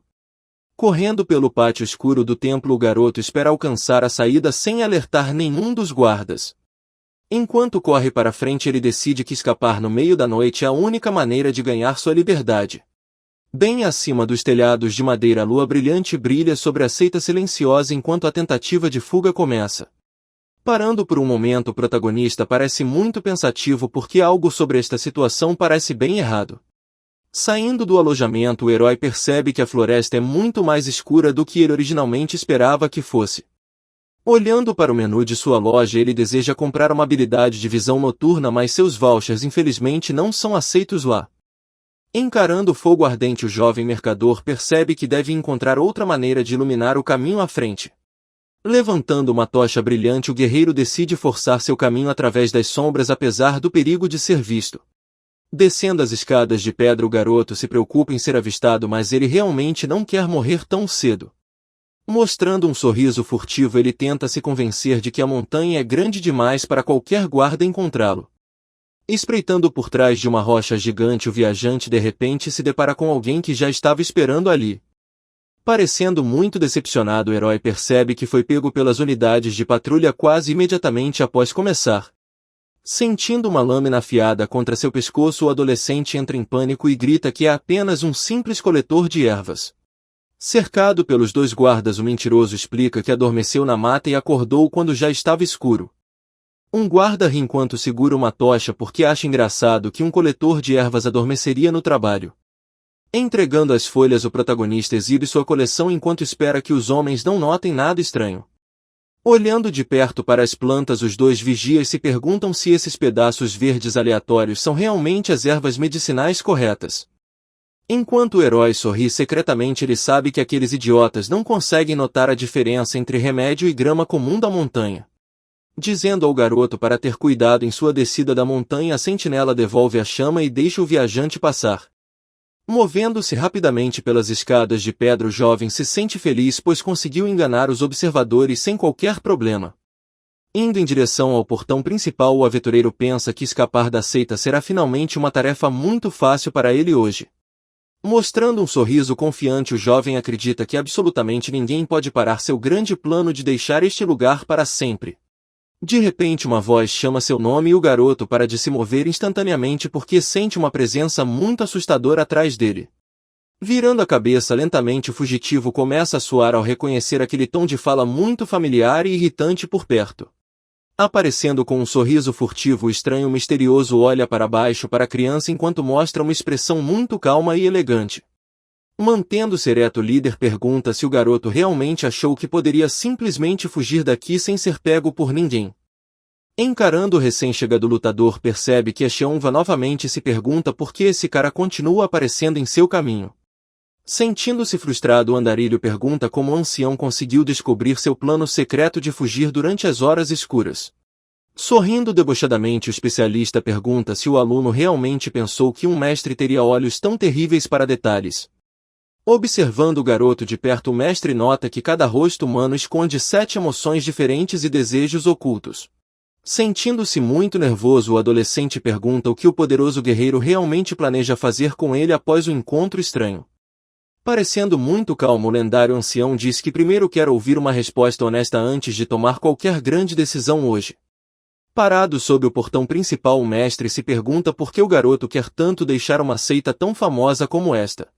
Correndo pelo pátio escuro do templo, o garoto espera alcançar a saída sem alertar nenhum dos guardas. Enquanto corre para frente, ele decide que escapar no meio da noite é a única maneira de ganhar sua liberdade. Bem acima dos telhados de madeira, a lua brilhante brilha sobre a seita silenciosa enquanto a tentativa de fuga começa. Parando por um momento, o protagonista parece muito pensativo porque algo sobre esta situação parece bem errado. Saindo do alojamento, o herói percebe que a floresta é muito mais escura do que ele originalmente esperava que fosse. Olhando para o menu de sua loja, ele deseja comprar uma habilidade de visão noturna, mas seus vouchers infelizmente não são aceitos lá. Encarando o fogo ardente, o jovem mercador percebe que deve encontrar outra maneira de iluminar o caminho à frente. Levantando uma tocha brilhante, o guerreiro decide forçar seu caminho através das sombras apesar do perigo de ser visto. Descendo as escadas de pedra, o garoto se preocupa em ser avistado, mas ele realmente não quer morrer tão cedo. Mostrando um sorriso furtivo, ele tenta se convencer de que a montanha é grande demais para qualquer guarda encontrá-lo. Espreitando por trás de uma rocha gigante, o viajante de repente se depara com alguém que já estava esperando ali. Parecendo muito decepcionado, o herói percebe que foi pego pelas unidades de patrulha quase imediatamente após começar. Sentindo uma lâmina afiada contra seu pescoço, o adolescente entra em pânico e grita que é apenas um simples coletor de ervas. Cercado pelos 2 guardas, o mentiroso explica que adormeceu na mata e acordou quando já estava escuro. Um guarda ri enquanto segura uma tocha porque acha engraçado que um coletor de ervas adormeceria no trabalho. Entregando as folhas, o protagonista exibe sua coleção enquanto espera que os homens não notem nada estranho. Olhando de perto para as plantas, os 2 vigias se perguntam se esses pedaços verdes aleatórios são realmente as ervas medicinais corretas. Enquanto o herói sorri secretamente, ele sabe que aqueles idiotas não conseguem notar a diferença entre remédio e grama comum da montanha. Dizendo ao garoto para ter cuidado em sua descida da montanha, a sentinela devolve a chama e deixa o viajante passar. Movendo-se rapidamente pelas escadas de pedra, o jovem se sente feliz pois conseguiu enganar os observadores sem qualquer problema. Indo em direção ao portão principal, o aventureiro pensa que escapar da seita será finalmente uma tarefa muito fácil para ele hoje. Mostrando um sorriso confiante, o jovem acredita que absolutamente ninguém pode parar seu grande plano de deixar este lugar para sempre. De repente uma voz chama seu nome e o garoto para de se mover instantaneamente porque sente uma presença muito assustadora atrás dele. Virando a cabeça lentamente, o fugitivo começa a suar ao reconhecer aquele tom de fala muito familiar e irritante por perto. Aparecendo com um sorriso furtivo, o estranho misterioso olha para baixo para a criança enquanto mostra uma expressão muito calma e elegante. Mantendo-se ereto, o líder pergunta se o garoto realmente achou que poderia simplesmente fugir daqui sem ser pego por ninguém. Encarando o recém-chegado lutador, percebe que a Xiongva novamente se pergunta por que esse cara continua aparecendo em seu caminho. Sentindo-se frustrado, o andarilho pergunta como o ancião conseguiu descobrir seu plano secreto de fugir durante as horas escuras. Sorrindo debochadamente, o especialista pergunta se o aluno realmente pensou que um mestre teria olhos tão terríveis para detalhes. Observando o garoto de perto, o mestre nota que cada rosto humano esconde 7 emoções diferentes e desejos ocultos. Sentindo-se muito nervoso, o adolescente pergunta o que o poderoso guerreiro realmente planeja fazer com ele após o encontro estranho. Parecendo muito calmo, o lendário ancião diz que primeiro quer ouvir uma resposta honesta antes de tomar qualquer grande decisão hoje. Parado sob o portão principal, o mestre se pergunta por que o garoto quer tanto deixar uma seita tão famosa como esta.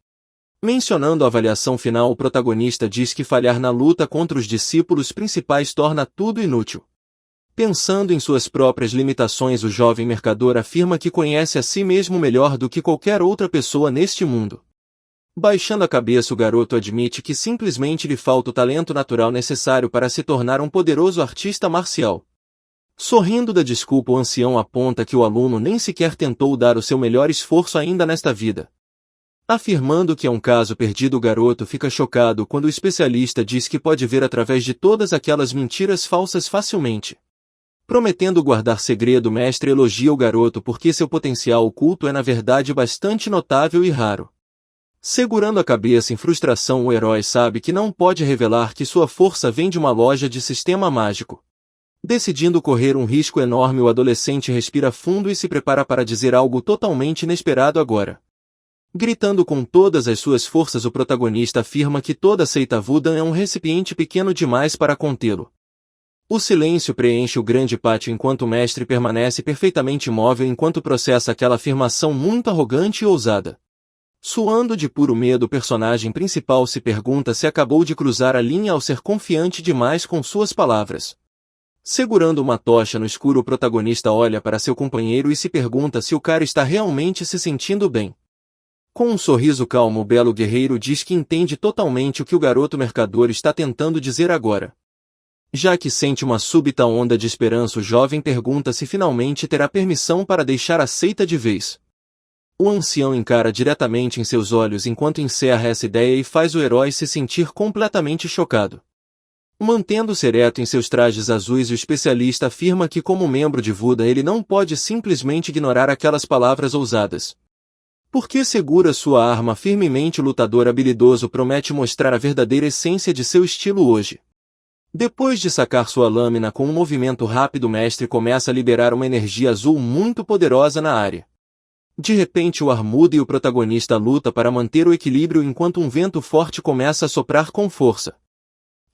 Mencionando a avaliação final, o protagonista diz que falhar na luta contra os discípulos principais torna tudo inútil. Pensando em suas próprias limitações, o jovem mercador afirma que conhece a si mesmo melhor do que qualquer outra pessoa neste mundo. Baixando a cabeça, o garoto admite que simplesmente lhe falta o talento natural necessário para se tornar um poderoso artista marcial. Sorrindo da desculpa, o ancião aponta que o aluno nem sequer tentou dar o seu melhor esforço ainda nesta vida. Afirmando que é um caso perdido, o garoto fica chocado quando o especialista diz que pode ver através de todas aquelas mentiras falsas facilmente. Prometendo guardar segredo, o mestre elogia o garoto porque seu potencial oculto é na verdade bastante notável e raro. Segurando a cabeça em frustração, o herói sabe que não pode revelar que sua força vem de uma loja de sistema mágico. Decidindo correr um risco enorme, o adolescente respira fundo e se prepara para dizer algo totalmente inesperado agora. Gritando com todas as suas forças, o protagonista afirma que toda seita Wudan é um recipiente pequeno demais para contê-lo. O silêncio preenche o grande pátio enquanto o mestre permanece perfeitamente imóvel enquanto processa aquela afirmação muito arrogante e ousada. Suando de puro medo, o personagem principal se pergunta se acabou de cruzar a linha ao ser confiante demais com suas palavras. Segurando uma tocha no escuro, o protagonista olha para seu companheiro e se pergunta se o cara está realmente se sentindo bem. Com um sorriso calmo, o belo guerreiro diz que entende totalmente o que o garoto mercador está tentando dizer agora. Já que sente uma súbita onda de esperança, o jovem pergunta se finalmente terá permissão para deixar a seita de vez. O ancião encara diretamente em seus olhos enquanto encerra essa ideia e faz o herói se sentir completamente chocado. Mantendo-se ereto em seus trajes azuis, o especialista afirma que como membro de Wudan ele não pode simplesmente ignorar aquelas palavras ousadas. Porque segura sua arma firmemente, o lutador habilidoso promete mostrar a verdadeira essência de seu estilo hoje. Depois de sacar sua lâmina com um movimento rápido, o mestre começa a liberar uma energia azul muito poderosa na área. De repente, o ar muda e o protagonista luta para manter o equilíbrio enquanto um vento forte começa a soprar com força.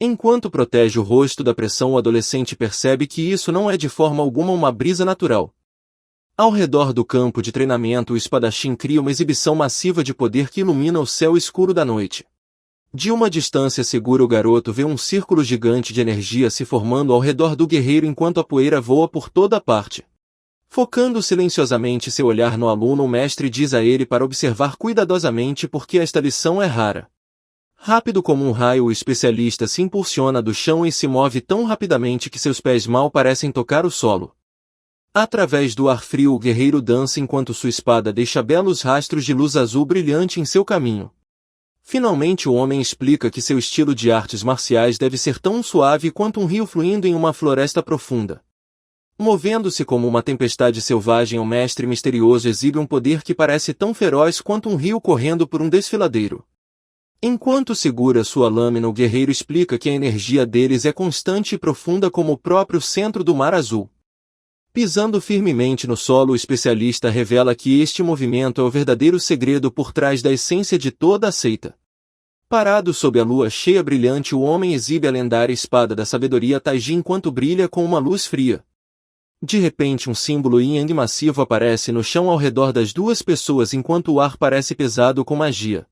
Enquanto protege o rosto da pressão, o adolescente percebe que isso não é de forma alguma uma brisa natural. Ao redor do campo de treinamento, o espadachim cria uma exibição massiva de poder que ilumina o céu escuro da noite. De uma distância segura, o garoto vê um círculo gigante de energia se formando ao redor do guerreiro enquanto a poeira voa por toda parte. Focando silenciosamente seu olhar no aluno, o mestre diz a ele para observar cuidadosamente porque esta lição é rara. Rápido como um raio, o especialista se impulsiona do chão e se move tão rapidamente que seus pés mal parecem tocar o solo. Através do ar frio, o guerreiro dança enquanto sua espada deixa belos rastros de luz azul brilhante em seu caminho. Finalmente, o homem explica que seu estilo de artes marciais deve ser tão suave quanto um rio fluindo em uma floresta profunda. Movendo-se como uma tempestade selvagem, o mestre misterioso exibe um poder que parece tão feroz quanto um rio correndo por um desfiladeiro. Enquanto segura sua lâmina, o guerreiro explica que a energia deles é constante e profunda como o próprio centro do Mar Azul. Pisando firmemente no solo, o especialista revela que este movimento é o verdadeiro segredo por trás da essência de toda a seita. Parado sob a lua cheia brilhante, o homem exibe a lendária espada da sabedoria Taiji enquanto brilha com uma luz fria. De repente um símbolo yin e massivo aparece no chão ao redor das duas pessoas enquanto o ar parece pesado com magia.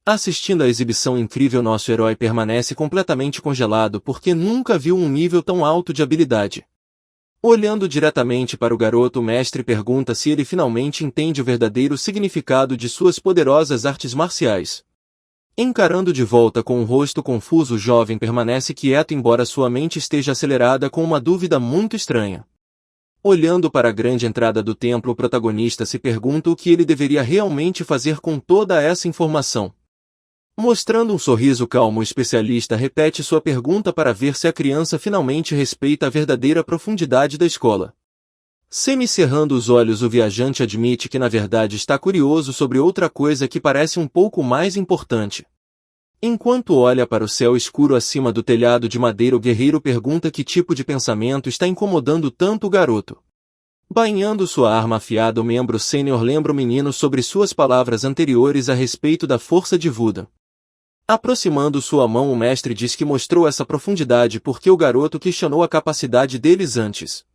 Assistindo à exibição incrível, nosso herói permanece completamente congelado porque nunca viu um nível tão alto de habilidade. Olhando diretamente para o garoto, o mestre pergunta se ele finalmente entende o verdadeiro significado de suas poderosas artes marciais. Encarando de volta com um rosto confuso, o jovem permanece quieto embora sua mente esteja acelerada com uma dúvida muito estranha. Olhando para a grande entrada do templo, o protagonista se pergunta o que ele deveria realmente fazer com toda essa informação. Mostrando um sorriso calmo, o especialista repete sua pergunta para ver se a criança finalmente respeita a verdadeira profundidade da escola. Semicerrando os olhos, o viajante admite que na verdade está curioso sobre outra coisa que parece um pouco mais importante. Enquanto olha para o céu escuro acima do telhado de madeira, o guerreiro pergunta que tipo de pensamento está incomodando tanto o garoto. Bainhando sua arma afiada, o membro sênior lembra o menino sobre suas palavras anteriores a respeito da força de Buda. Aproximando sua mão, o mestre diz que mostrou essa profundidade porque o garoto questionou a capacidade deles antes.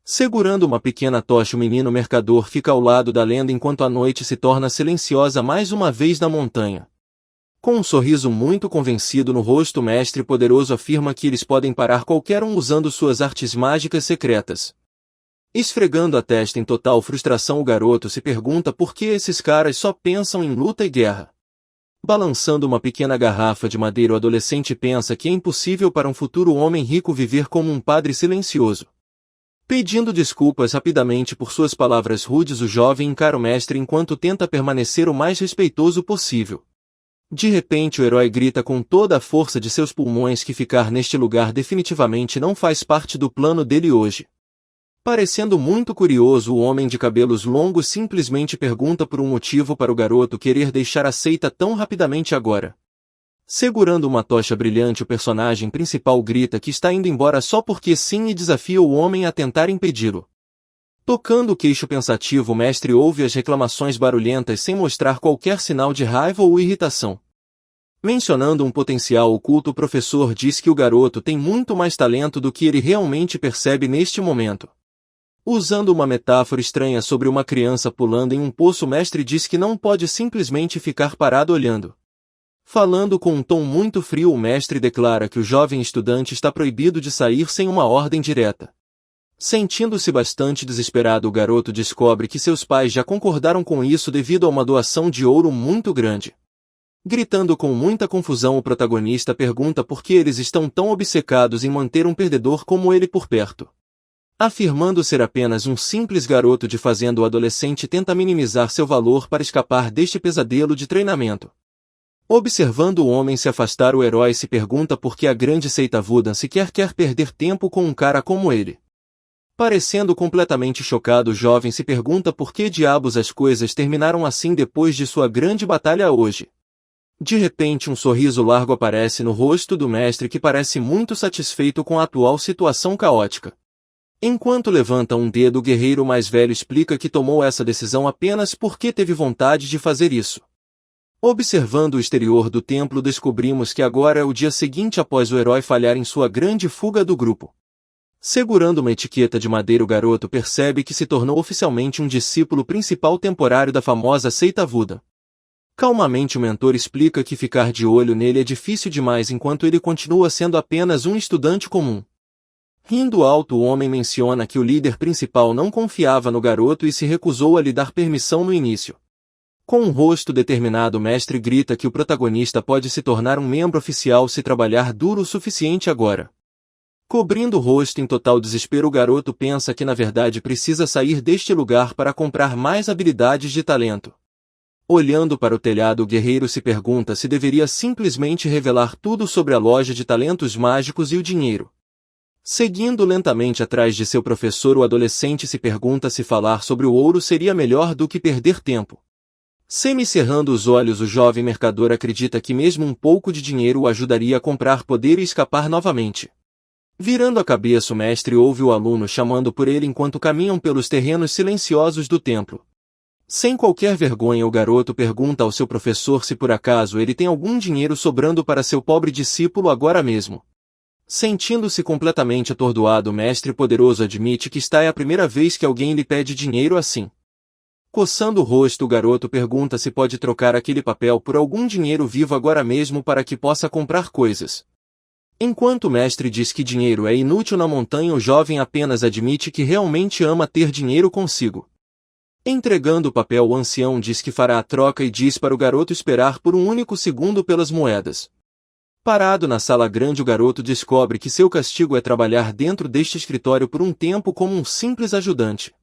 Segurando uma pequena tocha, o menino mercador fica ao lado da lenda enquanto a noite se torna silenciosa mais uma vez na montanha. Com um sorriso muito convencido no rosto, o mestre poderoso afirma que eles podem parar qualquer um usando suas artes mágicas secretas. Esfregando a testa em total frustração, o garoto se pergunta por que esses caras só pensam em luta e guerra. Balançando uma pequena garrafa de madeira, o adolescente pensa que é impossível para um futuro homem rico viver como um padre silencioso. Pedindo desculpas rapidamente por suas palavras rudes, o jovem encara o mestre enquanto tenta permanecer o mais respeitoso possível. De repente, o herói grita com toda a força de seus pulmões que ficar neste lugar definitivamente não faz parte do plano dele hoje. Parecendo muito curioso, o homem de cabelos longos simplesmente pergunta por um motivo para o garoto querer deixar a seita tão rapidamente agora. Segurando uma tocha brilhante, o personagem principal grita que está indo embora só porque sim e desafia o homem a tentar impedi-lo. Tocando o queixo pensativo, o mestre ouve as reclamações barulhentas sem mostrar qualquer sinal de raiva ou irritação. Mencionando um potencial oculto, o professor diz que o garoto tem muito mais talento do que ele realmente percebe neste momento. Usando uma metáfora estranha sobre uma criança pulando em um poço, o mestre diz que não pode simplesmente ficar parado olhando. Falando com um tom muito frio, o mestre declara que o jovem estudante está proibido de sair sem uma ordem direta. Sentindo-se bastante desesperado, o garoto descobre que seus pais já concordaram com isso devido a uma doação de ouro muito grande. Gritando com muita confusão, o protagonista pergunta por que eles estão tão obcecados em manter um perdedor como ele por perto. Afirmando ser apenas um simples garoto de fazenda, o adolescente tenta minimizar seu valor para escapar deste pesadelo de treinamento. Observando o homem se afastar, o herói se pergunta por que a grande seita Buda sequer quer perder tempo com um cara como ele. Parecendo completamente chocado, o jovem se pergunta por que diabos as coisas terminaram assim depois de sua grande batalha hoje. De repente, um sorriso largo aparece no rosto do mestre, que parece muito satisfeito com a atual situação caótica. Enquanto levanta um dedo, o guerreiro mais velho explica que tomou essa decisão apenas porque teve vontade de fazer isso. Observando o exterior do templo, descobrimos que agora é o dia seguinte após o herói falhar em sua grande fuga do grupo. Segurando uma etiqueta de madeira, o garoto percebe que se tornou oficialmente um discípulo principal temporário da famosa seita Buda. Calmamente, o mentor explica que ficar de olho nele é difícil demais enquanto ele continua sendo apenas um estudante comum. Rindo alto, o homem menciona que o líder principal não confiava no garoto e se recusou a lhe dar permissão no início. Com um rosto determinado, o mestre grita que o protagonista pode se tornar um membro oficial se trabalhar duro o suficiente agora. Cobrindo o rosto em total desespero, o garoto pensa que na verdade precisa sair deste lugar para comprar mais habilidades de talento. Olhando para o telhado, o guerreiro se pergunta se deveria simplesmente revelar tudo sobre a loja de talentos mágicos e o dinheiro. Seguindo lentamente atrás de seu professor, o adolescente se pergunta se falar sobre o ouro seria melhor do que perder tempo. Semicerrando os olhos, o jovem mercador acredita que mesmo um pouco de dinheiro o ajudaria a comprar poder e escapar novamente. Virando a cabeça, o mestre ouve o aluno chamando por ele enquanto caminham pelos terrenos silenciosos do templo. Sem qualquer vergonha, o garoto pergunta ao seu professor se por acaso ele tem algum dinheiro sobrando para seu pobre discípulo agora mesmo. Sentindo-se completamente atordoado, o mestre poderoso admite que esta é a primeira vez que alguém lhe pede dinheiro assim. Coçando o rosto, o garoto pergunta se pode trocar aquele papel por algum dinheiro vivo agora mesmo para que possa comprar coisas. Enquanto o mestre diz que dinheiro é inútil na montanha, o jovem apenas admite que realmente ama ter dinheiro consigo. Entregando o papel, o ancião diz que fará a troca e diz para o garoto esperar por um único segundo pelas moedas. Parado na sala grande, o garoto descobre que seu castigo é trabalhar dentro deste escritório por um tempo como um simples ajudante.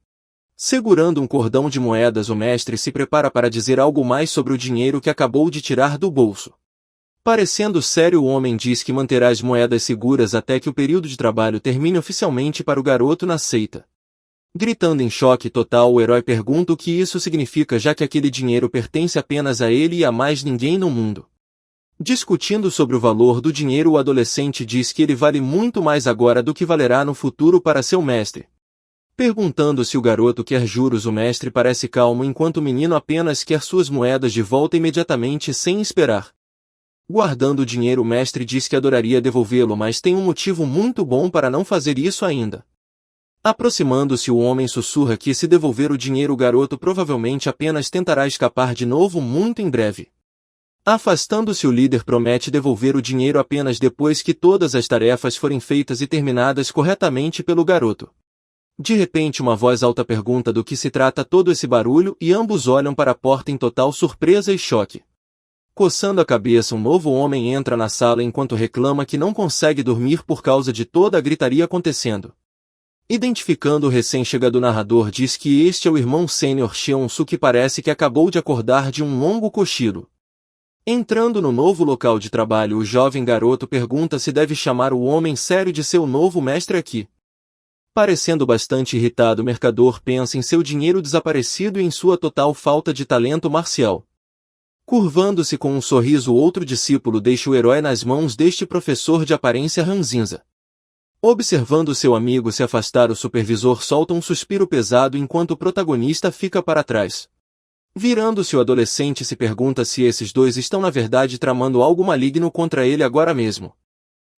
Segurando um cordão de moedas, o mestre se prepara para dizer algo mais sobre o dinheiro que acabou de tirar do bolso. Parecendo sério, o homem diz que manterá as moedas seguras até que o período de trabalho termine oficialmente para o garoto na seita. Gritando em choque total, o herói pergunta o que isso significa, já que aquele dinheiro pertence apenas a ele e a mais ninguém no mundo. Discutindo sobre o valor do dinheiro, o adolescente diz que ele vale muito mais agora do que valerá no futuro para seu mestre. Perguntando se o garoto quer juros, o mestre parece calmo enquanto o menino apenas quer suas moedas de volta imediatamente sem esperar. Guardando o dinheiro, o mestre diz que adoraria devolvê-lo, mas tem um motivo muito bom para não fazer isso ainda. Aproximando-se, o homem sussurra que se devolver o dinheiro, o garoto provavelmente apenas tentará escapar de novo muito em breve. Afastando-se, o líder promete devolver o dinheiro apenas depois que todas as tarefas forem feitas e terminadas corretamente pelo garoto. De repente, uma voz alta pergunta do que se trata todo esse barulho e ambos olham para a porta em total surpresa e choque. Coçando a cabeça, um novo homem entra na sala enquanto reclama que não consegue dormir por causa de toda a gritaria acontecendo. Identificando o recém-chegado, narrador diz que este é o irmão sênior Cheon-su, que parece que acabou de acordar de um longo cochilo. Entrando no novo local de trabalho, o jovem garoto pergunta se deve chamar o homem sério de seu novo mestre aqui. Parecendo bastante irritado, o mercador pensa em seu dinheiro desaparecido e em sua total falta de talento marcial. Curvando-se com um sorriso, o outro discípulo deixa o herói nas mãos deste professor de aparência ranzinza. Observando seu amigo se afastar, o supervisor solta um suspiro pesado enquanto o protagonista fica para trás. Virando-se, o adolescente se pergunta se esses dois estão na verdade tramando algo maligno contra ele agora mesmo.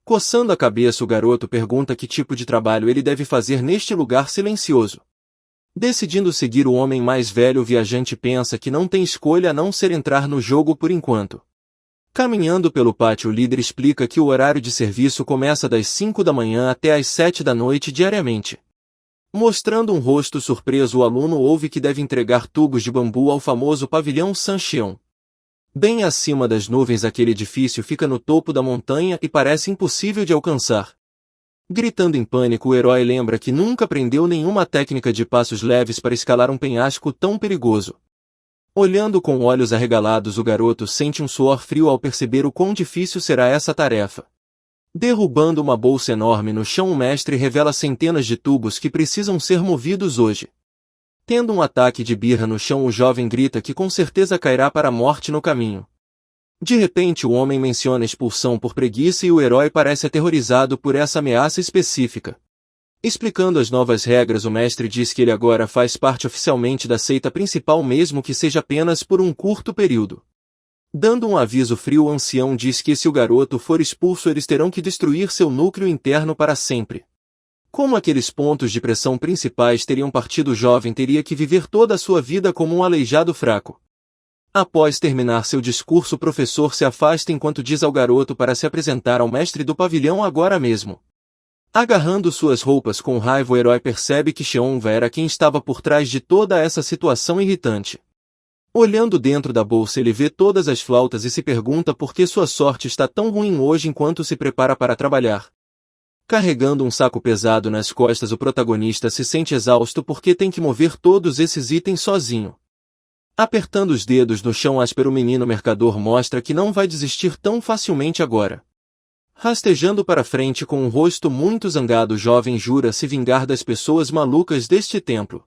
Coçando a cabeça, o garoto pergunta que tipo de trabalho ele deve fazer neste lugar silencioso. Decidindo seguir o homem mais velho, o viajante pensa que não tem escolha a não ser entrar no jogo por enquanto. Caminhando pelo pátio, o líder explica que o horário de serviço começa das 5 da manhã até às 7 da noite diariamente. Mostrando um rosto surpreso, o aluno ouve que deve entregar tubos de bambu ao famoso pavilhão Sancheon. Bem acima das nuvens, aquele edifício fica no topo da montanha e parece impossível de alcançar. Gritando em pânico, o herói lembra que nunca aprendeu nenhuma técnica de passos leves para escalar um penhasco tão perigoso. Olhando com olhos arregalados, o garoto sente um suor frio ao perceber o quão difícil será essa tarefa. Derrubando uma bolsa enorme no chão, o mestre revela centenas de tubos que precisam ser movidos hoje. Tendo um ataque de birra no chão, o jovem grita que com certeza cairá para a morte no caminho. De repente, o homem menciona expulsão por preguiça e o herói parece aterrorizado por essa ameaça específica. Explicando as novas regras, o mestre diz que ele agora faz parte oficialmente da seita principal, mesmo que seja apenas por um curto período. Dando um aviso frio, o ancião diz que se o garoto for expulso, eles terão que destruir seu núcleo interno para sempre. Como aqueles pontos de pressão principais teriam partido, o jovem teria que viver toda a sua vida como um aleijado fraco. Após terminar seu discurso, o professor se afasta enquanto diz ao garoto para se apresentar ao mestre do pavilhão agora mesmo. Agarrando suas roupas com raiva, o herói percebe que Cheon-va era quem estava por trás de toda essa situação irritante. Olhando dentro da bolsa, ele vê todas as flautas e se pergunta por que sua sorte está tão ruim hoje enquanto se prepara para trabalhar. Carregando um saco pesado nas costas, o protagonista se sente exausto porque tem que mover todos esses itens sozinho. Apertando os dedos no chão áspero, o menino mercador mostra que não vai desistir tão facilmente agora. Rastejando para frente com um rosto muito zangado, o jovem jura se vingar das pessoas malucas deste templo.